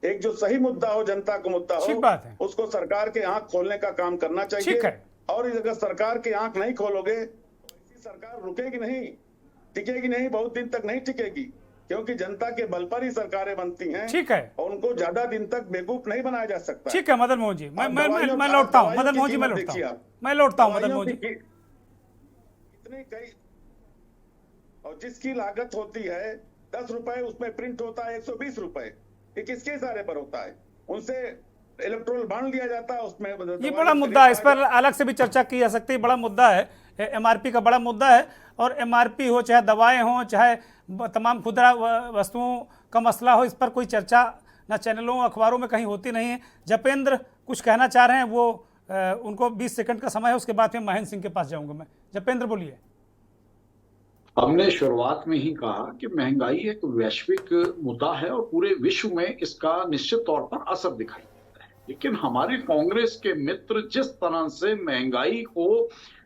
S5: एक जो सही मुद्दा हो, जनता को मुद्दा हो, उसको सरकार के आंख खोलने का काम करना चाहिए। और अगर सरकार के आंख नहीं खोलोगे तो ऐसी सरकार रुकेगी नहीं, टिकेगी नहीं, बहुत दिन तक नहीं टिकेगी, क्योंकि जनता के बल पर ही सरकारें बनती हैं।
S1: ठीक है,
S5: और उनको ज्यादा दिन तक बेवकूफ नहीं बनाया जा सकता।
S1: ठीक है मदन मोहन जी, मैं लौटता हूँ। मदन मोहन जी मैं लौटता हूँ मदन मोहन जी।
S5: इतनी कई और जिसकी लागत होती है 10 रुपए, उसमें प्रिंट होता है 120 रुपए। ये किसके इशारे पर होता है? उनसे इलेक्ट्रोल बांड लिया जाता है उसमें।
S1: ये बड़ा मुद्दा है, इस पर अलग से भी चर्चा की जा सकती है। बड़ा मुद्दा है, एमआरपी का बड़ा मुद्दा है। और एमआरपी हो चाहे दवाएं हो चाहे तमाम खुदरा वस्तुओं का मसला हो, इस पर कोई चर्चा ना चैनलों अखबारों में कहीं होती नहीं है। जपेंद्र कुछ कहना चाह रहे हैं, वो उनको 20 सेकंड का समय है, उसके बाद में महेंद्र सिंह के पास जाऊंगा मैं। जपेंद्र बोलिए।
S4: हमने शुरुआत में ही कहा कि महंगाई एक वैश्विक मुद्दा है और पूरे विश्व में इसका निश्चित तौर पर असर दिखाई देता है। लेकिन हमारे कांग्रेस के मित्र जिस तरह से महंगाई को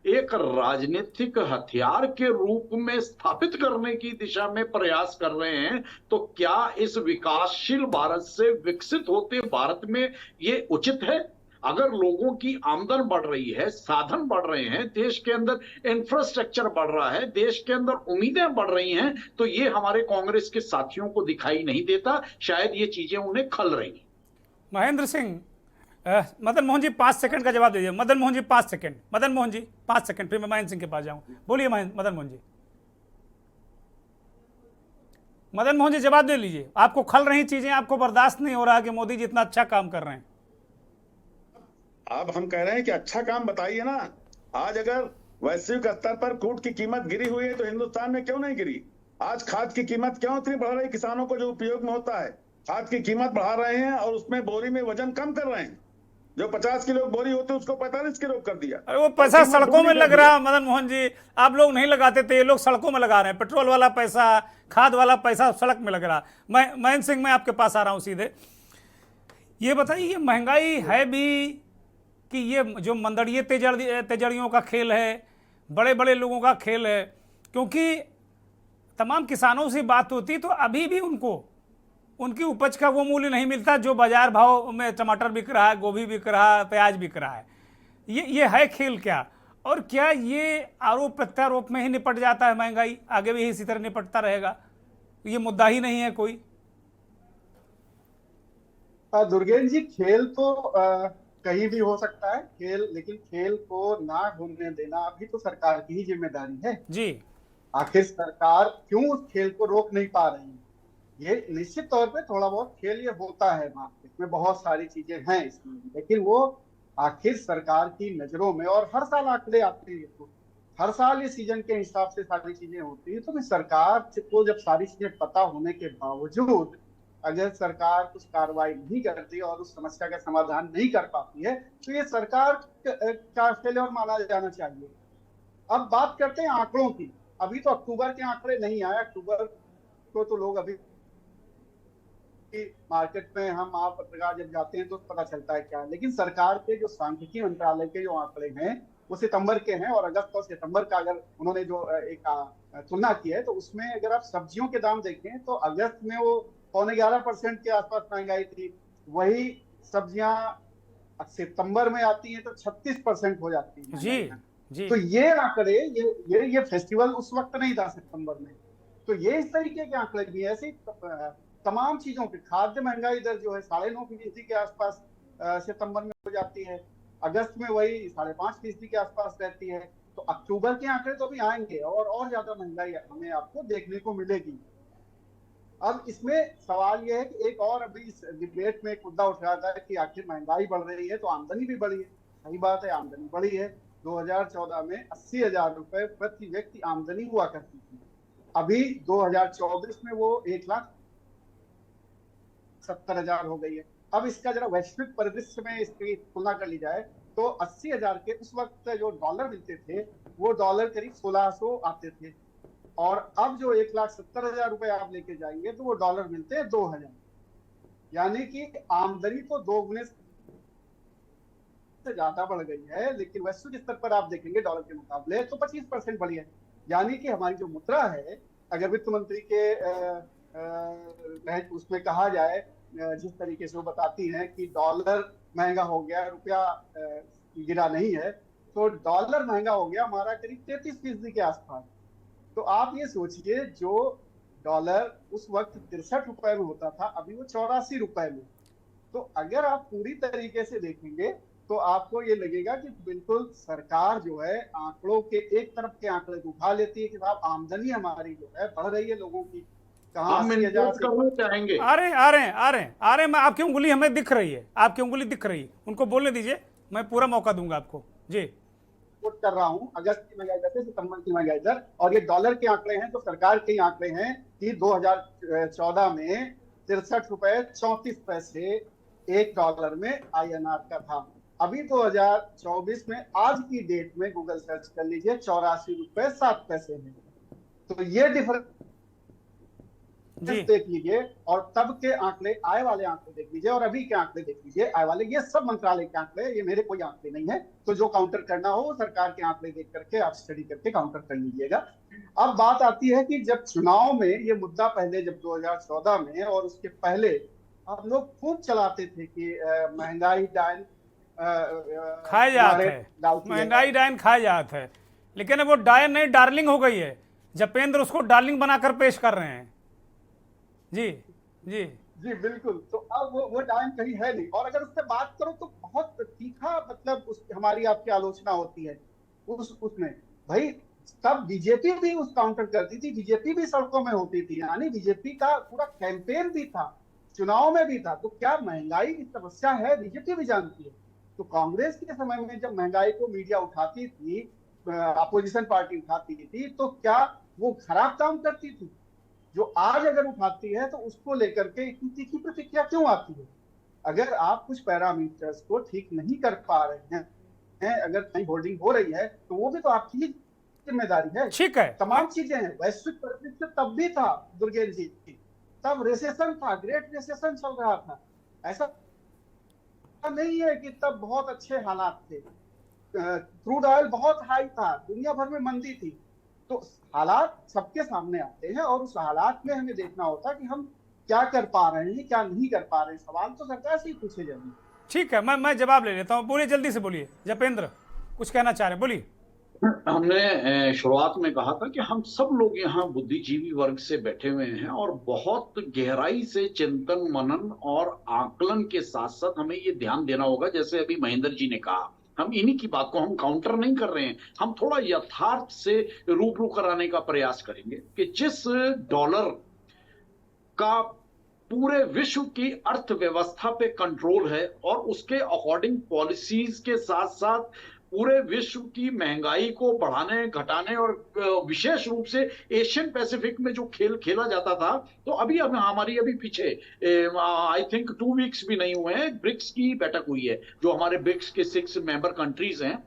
S4: एक राजनीतिक हथियार के रूप में स्थापित करने की दिशा में प्रयास कर रहे हैं, तो क्या इस विकासशील भारत से विकसित होते भारत में ये उचित है? अगर लोगों की आमदन बढ़ रही है, साधन बढ़ रहे हैं, देश के अंदर इंफ्रास्ट्रक्चर बढ़ रहा है, देश के अंदर उम्मीदें बढ़ रही हैं, तो ये हमारे कांग्रेस के साथियों को दिखाई नहीं देता। शायद ये चीजें उन्हें खल रही हैं।
S1: महेंद्र सिंह, मदन मोहन जी 5 सेकंड का जवाब दीजिए। मदन मोहन जी 5 सेकंड, मदन मोहन जी 5 सेकंड, फिर मैं महेंद्र सिंह के पास जाऊं। बोलिए मदन मोहन जी। मदन मोहन जी जवाब दे लीजिए। आपको खल रही चीजें, आपको बर्दाश्त नहीं हो रहा कि मोदी जी इतना अच्छा काम कर रहे हैं।
S5: अब हम कह रहे हैं कि अच्छा काम बताइए ना। आज अगर वैश्विक स्तर पर कूट की कीमत गिरी हुई है तो हिंदुस्तान में क्यों नहीं गिरी? आज खाद की कीमत क्यों इतनी बढ़ रही है? किसानों को जो उपयोग में होता है खाद की कीमत बढ़ा रहे हैं और उसमें बोरी में वजन कम कर रहे हैं। जो 50 किलो बोरी होती है उसको 45 किलो कर दिया।
S1: अरे वो पैसा सड़कों में लग रहा है मदन मोहन जी, आप लोग नहीं लगाते थे, ये लोग सड़कों में लगा रहे हैं। पेट्रोल वाला पैसा, खाद वाला पैसा सड़क में लग रहा है। महेंद्र सिंह, मैं आपके पास आ रहा हूँ सीधे। ये बताइए, ये महंगाई है भी कि ये जो मंदड़िए तेजड़ियों का खेल है, बड़े बड़े लोगों का खेल है? क्योंकि तमाम किसानों से बात होती तो अभी भी उनको उनकी उपज का वो मूल्य नहीं मिलता जो बाजार भाव में टमाटर बिक रहा है, गोभी बिक रहा है, प्याज बिक रहा है। ये है खेल क्या? और क्या ये आरोप प्रत्यारोप में ही निपट जाता है महंगाई? आगे भी इसी तरह निपटता रहेगा? ये मुद्दा ही नहीं है कोई?
S6: दुर्गेश जी, खेल तो कहीं भी हो सकता है खेल, लेकिन खेल को ना घूमने देना अभी तो सरकार की ही जिम्मेदारी है
S1: जी।
S6: आखिर सरकार क्यों उस खेल को रोक नहीं पा रही है? ये निश्चित तौर पे थोड़ा बहुत खेल ये होता है मार्केट में, बहुत सारी चीजें हैं इसमें, लेकिन वो आखिर सरकार की नजरों में, और हर साल आंकड़े आते हैं तो हर साल ये सीजन के हिसाब से सारी चीजें होती है। तो फिर सरकार को जब सारी चीजें पता होने के बावजूद अगर सरकार कुछ कार्रवाई नहीं करती और उस समस्या का समाधान नहीं कर पाती है, तो ये सरकार का फेलियर माना जाना चाहिए। अब बात करते हैं आंकड़ों की। अभी तो अक्टूबर के आंकड़े नहीं आए, अक्टूबर को तो लोग अभी मार्केट में हम आप पत्रकार जब जाते हैं तो पता चलता है क्या है। लेकिन सरकार के जो सांख्यिकी मंत्रालय के जो आंकड़े हैं वो सितंबर के हैं, और अगस्त और सितंबर का अगर उन्होंने जो एक तुलना की है तो उसमें अगर आप सब्जियों के दाम देखें तो अगस्त में वो 11.25% के आसपास महंगाई थी। वही सब्जियां सितंबर में आती हैं तो 36% हो जाती है
S1: जी जी।
S6: तो ये आंकड़े ये फेस्टिवल उस वक्त नहीं था सितंबर में। तो ये इस तरीके के आंकड़े भी ऐसे तमाम चीजों की खाद्य महंगाई दर जो है 9.5% के आसपास सितंबर में हो जाती है, अगस्त में वही 5.5% के आसपास रहती है। तो अक्टूबर के आंकड़े तो अभी आएंगे और ज्यादा महंगाई हमें आपको देखने को मिलेगी। अब इसमें सवाल यह है कि एक और अभी इस डिबेट में एक मुद्दा उठ रहा था कि आखिर महंगाई बढ़ रही है तो आमदनी भी बढ़ी है। सही बात है, आमदनी बढ़ी है। 2014 में 80,000 रुपए प्रति व्यक्ति आमदनी हुआ करती थी। अभी 2024 में वो 1,70,000 हो गई है। अब इसका जरा वैश्विक परिदृश्य में इसकी तुलना कर ली जाए तो 80,000 के उस वक्त जो डॉलर मिलते थे वो डॉलर करीब 1600 आते थे, और अब जो 1,70,000 रुपए आप लेके जाएंगे तो वो डॉलर मिलते हैं 2,000। यानी कि आमदनी तो 2 गुने से ज्यादा बढ़ गई है, लेकिन वैश्विक स्तर पर आप देखेंगे डॉलर के मुकाबले तो 25% बढ़ी है। यानी कि हमारी जो मुद्रा है, अगर वित्त मंत्री के उसमें कहा जाए जिस तरीके से वो बताती हैं कि डॉलर महंगा हो गया, रुपया गिरा नहीं है, तो डॉलर महंगा हो गया हमारा करीब 33% के आसपास। तो आप ये सोचिए, जो डॉलर उस वक्त 63 रुपए में होता था अभी वो 84 रुपए में। तो अगर आप पूरी तरीके से देखेंगे तो आपको ये लगेगा कि बिल्कुल सरकार जो है आंकड़ों के एक तरफ के आंकड़े को उठा लेती है कि साहब आमदनी हमारी जो है बढ़ रही है लोगों की। कहाँ
S4: चाहेंगे
S1: आ रहे हैं मैं आपकी उंगली हमें दिख रही है, आपकी उंगली दिख रही है, उनको बोलने दीजिए, मैं पूरा मौका दूंगा आपको जी।
S6: कर रहा हूं अगस्त की महंगाई दर से सितंबर की महंगाई दर, और ये डॉलर के आंकड़े हैं। तो सरकार के आंकड़े हैं कि 2014 में 63 रुपए 34 पैसे $1 में INR का था। अभी 2024 में आज की डेट में गूगल सर्च कर लीजिए 84 रुपए 7 पैसे है। तो ये डिफरेंस देख लीजिए, और तब के आंकड़े, आए वाले आंकड़े देख लीजिए और अभी के आंकड़े देख लीजिए। आए वाले ये सब मंत्रालय के आंकड़े, ये मेरे कोई आंकड़े नहीं है। तो जो काउंटर करना हो सरकार के आंकड़े देख करके आप स्टडी करके काउंटर कर लीजिएगा। अब बात आती है कि जब चुनाव में ये मुद्दा पहले, जब 2014 में और उसके पहले आप लोग खूब चलाते थे कि महंगाई डायन
S1: खाया जाता है, महंगाई डायन खाया जाता है, लेकिन अब वो डायन नहीं डार्लिंग हो गई है। जपेंद्र उसको डार्लिंग बनाकर पेश कर रहे हैं। जी जी
S6: जी बिल्कुल। तो अब वो डायन कहीं है नहीं, और अगर उससे बात करो तो बहुत तीखा मतलब हमारी आपकी आलोचना होती है उसमें। भाई तब बीजेपी भी उस काउंटर करती थी, बीजेपी भी सड़कों में होती थी, यानी बीजेपी का पूरा कैंपेन भी था, चुनाव में भी था। तो क्या महंगाई की समस्या है बीजेपी भी जानती है। तो कांग्रेस के समय में जब महंगाई को मीडिया उठाती थी, अपोजिशन पार्टी उठाती थी, तो क्या वो खराब काम करती थी? जो आज अगर उठाती है तो उसको लेकर के इतनी तीखी प्रतिक्रिया क्यों आती है? अगर आप कुछ पैरामीटर्स को ठीक नहीं कर पा रहे हैं, अगर कहीं होल्डिंग हो रही है तो वो भी तो आपकी जिम्मेदारी है।
S1: ठीक है,
S6: तमाम चीजें हैं। वैश्विक परिदृश्य तब भी था दुर्गेश जी, तब रिसेशन था, ग्रेट रिसेशन चल रहा था। ऐसा नहीं है कि तब बहुत अच्छे हालात थे, क्रूड ऑयल बहुत हाई था, दुनिया भर में मंदी थी। तो हालात सबके सामने आते हैं और उस हालात में हमें देखना होता है कि हम क्या कर पा रहे हैं, क्या नहीं कर पा रहे हैं। सवाल तो सरकार से ही पूछे जाएंगे।
S1: ठीक है, मैं जवाब ले लेता हूँ। बोलिए, जल्दी से बोलिए। जपेंद्र कुछ कहना चाह रहे, बोलिए।
S4: हमने शुरुआत में कहा था कि हम सब लोग यहाँ बुद्धिजीवी वर्ग से बैठे हुए हैं और बहुत गहराई से चिंतन मनन और आकलन के साथ साथ हमें ये ध्यान देना होगा, जैसे अभी महेंद्र जी ने कहा, हम इन्हीं की बात को हम काउंटर नहीं कर रहे हैं, हम थोड़ा यथार्थ से रूबरू कराने का प्रयास करेंगे कि जिस डॉलर का पूरे विश्व की अर्थव्यवस्था पे कंट्रोल है और उसके अकॉर्डिंग पॉलिसीज के साथ साथ पूरे विश्व की महंगाई को बढ़ाने घटाने और विशेष रूप से एशियन पैसिफिक में जो खेल खेला जाता था, तो अभी हमारी अभी पीछे आई थिंक 2 वीक्स भी नहीं हुए हैं, ब्रिक्स की बैठक हुई है, जो हमारे ब्रिक्स के 6 मेंबर कंट्रीज हैं।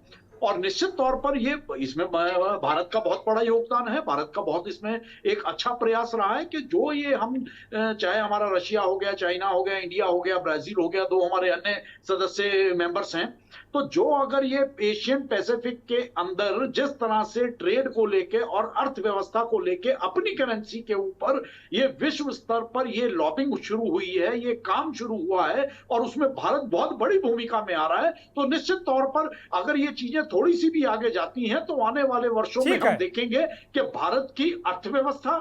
S4: और निश्चित तौर पर ये इसमें भारत का बहुत बड़ा योगदान है, भारत का बहुत इसमें एक अच्छा प्रयास रहा है कि जो ये हम चाहे हमारा रशिया हो गया, चाइना हो गया, इंडिया हो गया, ब्राजील हो गया, 2 हमारे अन्य सदस्य मेंबर्स हैं, तो जो अगर ये एशियन पैसिफिक के अंदर जिस तरह से ट्रेड को लेके और अर्थव्यवस्था को लेके अपनी करेंसी के ऊपर ये विश्व स्तर पर ये लॉबिंग शुरू हुई है, ये काम शुरू हुआ है और उसमें भारत बहुत बड़ी भूमिका में आ रहा है, तो निश्चित तौर पर अगर ये चीजें थोड़ी सी भी आगे जाती हैं तो आने वाले वर्षों में हम देखेंगे कि भारत की अर्थव्यवस्था,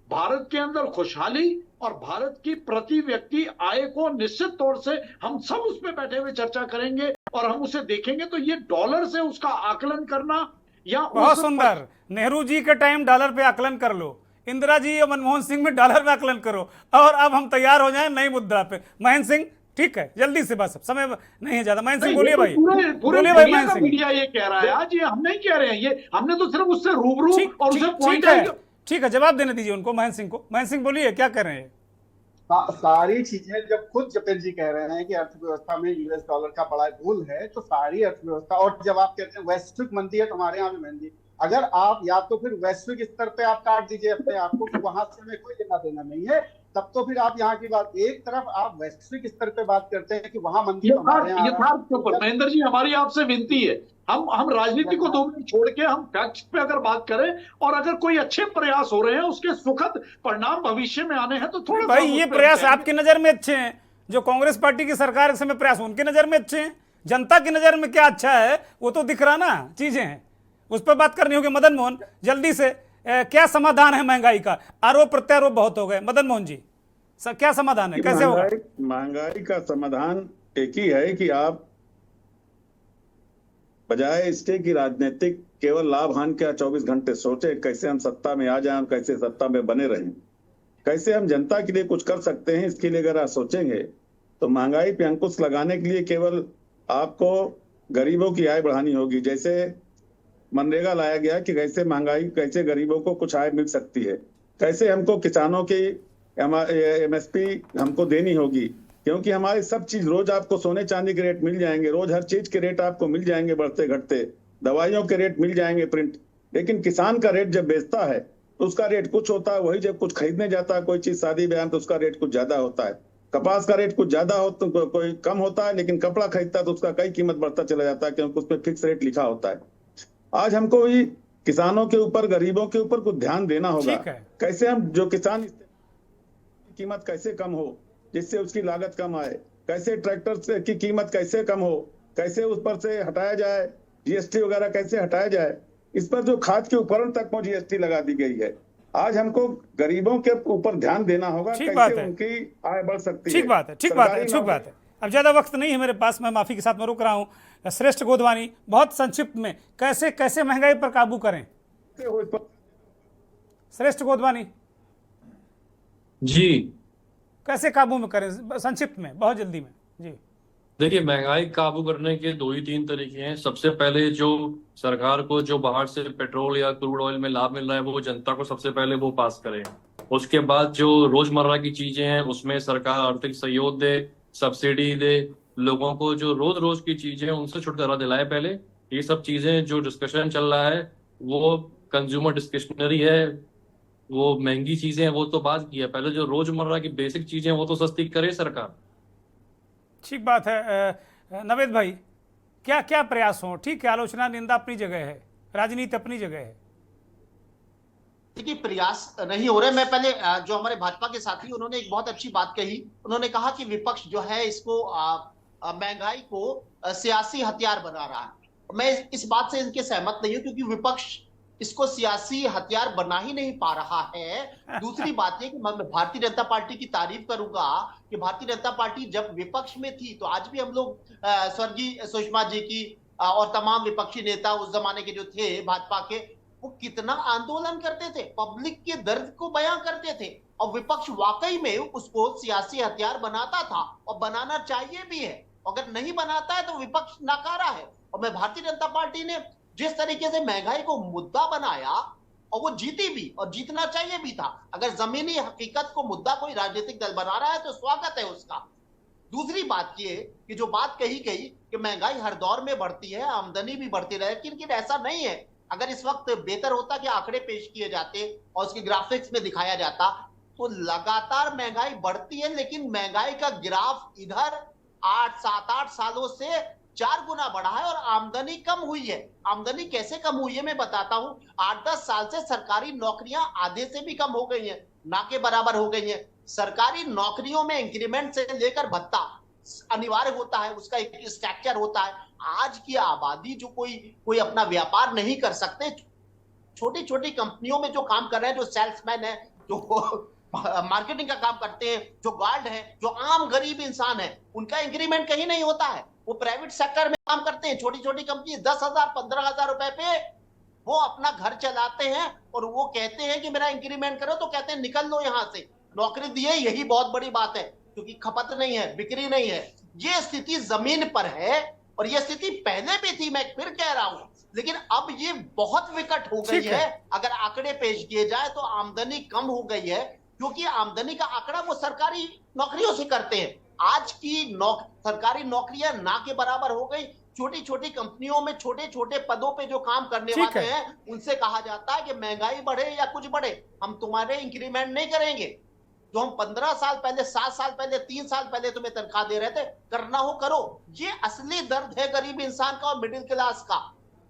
S4: भारत के अंदर खुशहाली और भारत की प्रति व्यक्ति आय को निश्चित तौर से हम सब उस पर बैठे हुए चर्चा करेंगे और हम उसे देखेंगे। तो ये डॉलर से उसका आकलन करना या
S1: बहुत सुंदर, नेहरू जी के टाइम डॉलर पे आकलन कर लो, इंदिरा जी और मनमोहन सिंह में डॉलर पे आकलन करो, और अब हम तैयार हो जाएं नई मुद्रा पे। महेंद्र सिंह, ठीक है, जल्दी से, बस समय नहीं है ज्यादा। महेंद्र सिंह बोलिए भाई, बोलिए भाई महेंद्र सिंह।
S4: मीडिया ये कह रहा है आज, ये हम नहीं कह रहे हैं, ये हमने तो सिर्फ उससे रूबरू और उसे पॉइंट
S1: ठीक है, जवाब देने दीजिए उनको, महेंद्र सिंह को। महेंद्र सिंह बोलिए, क्या कर रहे हैं?
S6: सारी चीजें जब खुद जपेल जी कह रहे हैं कि अर्थव्यवस्था में यूएस डॉलर का बड़ा रोल है, तो सारी अर्थव्यवस्था, और जब आप कहते हैं वैश्विक मंदी है, तो हमारे यहाँ भी मंदी, अगर आप या तो फिर वैश्विक स्तर पे आप काट दीजिए अपने आप को कि वहां से हमें कोई लेना देना नहीं है, तब तो फिर आप यहाँ की बात, एक तरफ आप वैश्विक स्तर पे बात करते हैं कि वहां मंदी
S4: महेंद्र जी, हमारी आपसे विनती है, हम राजनीति को 2 मिनट छोड़ के हम फैक्ट्स पे अगर बात करें और अगर कोई अच्छे प्रयास हो रहे हैं, उसके सुखद परिणाम भविष्य में आने हैं, तो थोड़ा
S1: भाई ये प्रयास आपकी नजर में अच्छे हैं, जो कांग्रेस पार्टी की सरकार इस समय प्रयास उनकी नजर में अच्छे हैं, जनता की नजर में क्या अच्छा है वो तो दिख रहा ना, चीजें हैं, उस पर बात करनी होगी। मदन मोहन, जल्दी से, क्या समाधान है महंगाई का? आरोप प्रत्यारोप बहुत हो गए, मदन मोहन जी क्या समाधान है, कैसे होगा?
S5: महंगाई का समाधान एक ही है कि आप बजाय इसके कि राजनीतिक केवल लाभ हानि का 24 घंटे सोचे कैसे हम सत्ता में आ जाएं, कैसे सत्ता में बने रहें, कैसे हम जनता के लिए कुछ कर सकते हैं, इसके लिए अगर आप सोचेंगे तो महंगाई पे अंकुश लगाने के लिए केवल आपको गरीबों की आय बढ़ानी होगी। जैसे मनरेगा लाया गया कि कैसे महंगाई, कैसे गरीबों को कुछ आय मिल सकती है, कैसे हमको किसानों की एमएसपी हमको देनी होगी, क्योंकि हमारी सब चीज रोज आपको सोने चांदी के रेट मिल जाएंगे, रोज हर चीज के रेट आपको मिल जाएंगे बढ़ते घटते, दवाइयों के रेट मिल जाएंगे प्रिंट, लेकिन किसान का रेट जब बेचता है तो उसका रेट कुछ होता है, वही जब कुछ खरीदने जाता है कोई चीज शादी ब्याह तो उसका रेट कुछ ज्यादा होता है, कपास का रेट कुछ ज्यादा हो तो कोई कम होता है, लेकिन कपड़ा खरीदता है तो उसका कई कीमत बढ़ता चला जाता है क्योंकि उसमें फिक्स रेट लिखा होता है। आज हमको भी किसानों के ऊपर, गरीबों के ऊपर कुछ ध्यान देना होगा, कैसे हम जो किसान कीमत कैसे कम हो जिससे उसकी लागत कम आए, कैसे ट्रैक्टर की कीमत कैसे कम हो, कैसे उस पर से हटाया जाए, जीएसटी वगैरह कैसे हटाया जाए, इस पर जो खाद के उपकरण तक में जीएसटी लगा दी गई है। आज हमको गरीबों के ऊपर ध्यान देना होगा, कैसे उनकी आय बढ़ सकती है।
S1: ठीक बात है, ठीक बात है, ठीक बात है। अब ज्यादा वक्त नहीं है मेरे पास, मैं माफी के साथ में रुक रहा हूं। श्रेष्ठ गोदवानी, बहुत संक्षिप्त में कैसे कैसे महंगाई पर काबू करें? श्रेष्ठ गोदवानी
S2: जी,
S1: कैसे काबू में करें, संक्षिप्त में, बहुत जल्दी में जी।
S2: देखिए, महंगाई काबू करने के 2 ही 3 तरीके हैं। सबसे पहले जो सरकार को जो बाहर से पेट्रोल या क्रूड ऑयल में लाभ मिल रहा है वो जनता को सबसे पहले वो पास करे। उसके बाद जो रोजमर्रा की चीजें हैं उसमें सरकार आर्थिक सहयोग दे, सब्सिडी दे, लोगों को जो रोज रोज की चीजें हैं उनसे छुटकारा दिलाए। पहले ये सब चीजें जो डिस्कशन चल रहा है वो कंज्यूमर डिस्क्रिशनरी है, वो महंगी चीजें हैं वो तो बात की है, पहले जो रोजमर्रा की बेसिक चीजें वो तो सस्ती करे सरकार।
S1: ठीक बात है। नवेद भाई, क्या क्या प्रयास हो? ठीक है, आलोचना निंदा अपनी जगह है, राजनीति अपनी जगह है।
S3: देखिए, प्रयास नहीं हो रहे। मैं पहले जो हमारे भाजपा के साथी उन्होंने एक बहुत अच्छी बात कही, उन्होंने कहा कि विपक्ष जो है इसको महंगाई को सियासी हथियार बना रहा है। मैं इस बात से इनके सहमत नहीं हूं, क्योंकि विपक्ष इसको सियासी हथियार बना ही नहीं पा रहा है। दूसरी बात है कि मैं भारतीय जनता पार्टी की तारीफ करूंगा कि भारतीय जनता पार्टी जब विपक्ष में थी तो आज भी हम लोग स्वर्गीय सुषमा जी की और तमाम विपक्षी नेता उस जमाने के जो थे भाजपा के, वो कितना आंदोलन करते थे, पब्लिक के दर्द को बयां करते थे, और विपक्ष वाकई में उसको सियासी हथियार बनाता था और बनाना चाहिए भी है। अगर नहीं बनाता है तो विपक्ष नकारा है। और मैं भारतीय जनता पार्टी ने जिस तरीके से महंगाई को मुद्दा बनाया और वो जीती भी और जीतना चाहिए भी था। अगर जमीनी हकीकत को मुद्दा कोई राजनीतिक दल बना रहा है तो स्वागत है उसका। दूसरी बात ये कि जो बात कही गई कि महंगाई हर दौर में बढ़ती है, आमदनी भी बढ़ती रहे, लेकिन ऐसा नहीं है। अगर इस वक्त बेहतर होता कि आंकड़े पेश किए जाते और उसके ग्राफिक्स में दिखाया जाता, तो लगातार महंगाई बढ़ती है, लेकिन महंगाई का ग्राफ इधर 7-8 सालों से 4 गुना बढ़ा है और आमदनी कम हुई है। आमदनी कैसे कम हुई है मैं बताता हूं। 8-10 साल से सरकारी नौकरियां आधे से भी कम हो गई हैं, ना के बराबर हो गई हैं। सरकारी नौकरियों में इंक्रीमेंट से लेकर भत्ता अनिवार्य होता है, उसका एक स्ट्रक्चर होता है। आज की आबादी जो कोई अपना व्यापार नहीं कर सकते, छोटी छोटी कंपनियों में जो काम कर रहे हैं, जो सेल्समैन है, जो मार्केटिंग का काम करते हैं, जो गार्ड है, जो आम गरीब इंसान है, उनका इंक्रीमेंट कहीं नहीं होता है। वो प्राइवेट सेक्टर में काम करते हैं, छोटी छोटी कंपनी 10,000 15,000 रुपए पे वो अपना घर चलाते हैं और वो कहते हैं कि मेरा इंक्रीमेंट करो, तो कहते हैं निकल लो यहां से, नौकरी दिए, यही बहुत बड़ी बात है, क्योंकि खपत नहीं है, बिक्री नहीं है। ये स्थिति जमीन पर है और ये स्थिति पहले भी थी, मैं फिर कह रहा हूं, लेकिन अब ये बहुत विकट हो गई है। अगर आंकड़े पेश किए जाए तो आमदनी कम हो गई है, क्योंकि आमदनी का आंकड़ा वो सरकारी नौकरियों से करते हैं। आज की सरकारी नौकरियां ना के बराबर हो गई। छोटी छोटी कंपनियों में छोटे छोटे पदों पे जो काम करने वाले हैं, उनसे कहा जाता है कि महंगाई बढ़े या कुछ बढ़े, हम तुम्हारे इंक्रीमेंट नहीं करेंगे। जो हम 15 साल पहले, 7 साल पहले, 3 साल पहले तुम्हें तनख्वाह दे रहे थे, करना हो करो। ये असली दर्द है गरीब इंसान का और मिडिल क्लास का।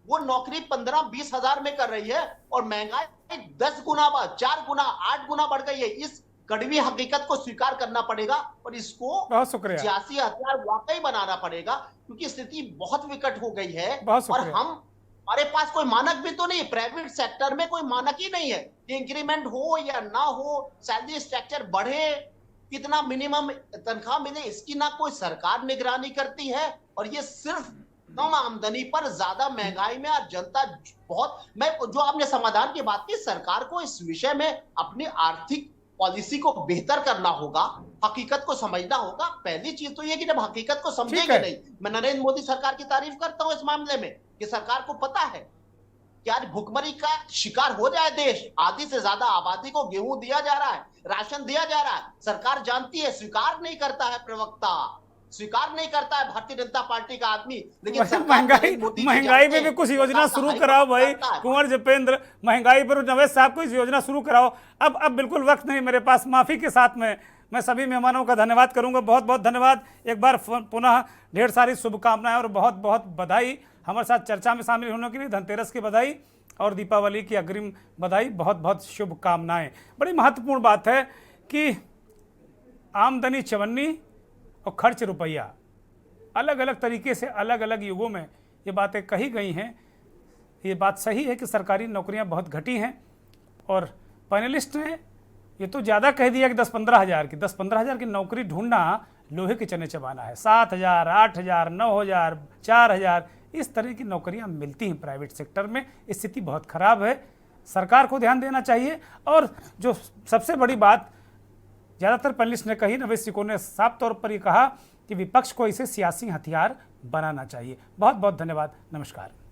S3: वो नौकरी 15-20 हजार में कर रही है और महंगाई 10 गुना, 4 गुना, 8 गुना बढ़ गई है। इस कड़वी हकीकत को स्वीकार करना पड़ेगा और इसको सियासी हथियार वाकई बनाना पड़ेगा, क्योंकि स्थिति बहुत विकट हो गई है। और हमारे पास कोई मानक भी तो नहीं, प्राइवेट सेक्टर में कोई मानक ही नहीं है कि इंक्रीमेंट हो या ना हो, सैलरी स्ट्रक्चर बढ़े, कितना मिनिमम तनख्वाह मिले, इसकी ना कोई सरकार निगरानी करती है। और ये सिर्फ कम आमदनी पर ज्यादा महंगाई में आज जनता बहुत, मैं जो आपने समाधान की बात की, सरकार को इस विषय में अपनी आर्थिक पॉलिसी को बेहतर करना होगा, हकीकत को समझना होगा। पहली चीज तो ये कि जब हकीकत को समझेंगे नहीं, मैं नरेंद्र मोदी सरकार की तारीफ करता हूं इस मामले में कि सरकार को पता है कि आज भुखमरी का शिकार हो जाए देश, आधी से ज्यादा आबादी को गेहूं दिया जा रहा है, राशन दिया जा रहा है, सरकार जानती है, स्वीकार नहीं करता है प्रवक्ता, स्वीकार नहीं करता है भारतीय जनता पार्टी का आदमी। लेकिन
S1: महंगाई पे भी कुछ योजना शुरू कराओ भाई कुंवर जपेंद्र, महंगाई पर नवेद साहब को योजना शुरू कराओ। अब बिल्कुल वक्त नहीं मेरे पास, माफी के साथ में मैं सभी मेहमानों का धन्यवाद करूंगा। बहुत बहुत धन्यवाद एक बार पुनः, ढेर सारी शुभकामनाएं और बहुत बहुत बधाई हमारे साथ चर्चा में शामिल होने के लिए। धनतेरस की बधाई और दीपावली की अग्रिम बधाई, बहुत बहुत शुभकामनाएं। बड़ी महत्वपूर्ण बात है कि आमदनी 54 और खर्च रुपया, अलग अलग तरीके से अलग अलग युगों में ये बातें कही गई हैं। ये बात सही है कि सरकारी नौकरियां बहुत घटी हैं और पैनलिस्ट ने ये तो ज़्यादा कह दिया कि 10-15 हज़ार की, 10-15 हज़ार की नौकरी ढूंढना लोहे के चने चबाना है। 7,000, 8,000, 9,000, 4,000 इस तरह की नौकरियां मिलती हैं प्राइवेट सेक्टर में। स्थिति बहुत ख़राब है, सरकार को ध्यान देना चाहिए। और जो सबसे बड़ी बात ज़्यादातर पैनलिस्ट ने कही, नवेद सिकोर ने साफ तौर पर ये कहा कि विपक्ष को इसे सियासी हथियार बनाना चाहिए। बहुत बहुत धन्यवाद, नमस्कार।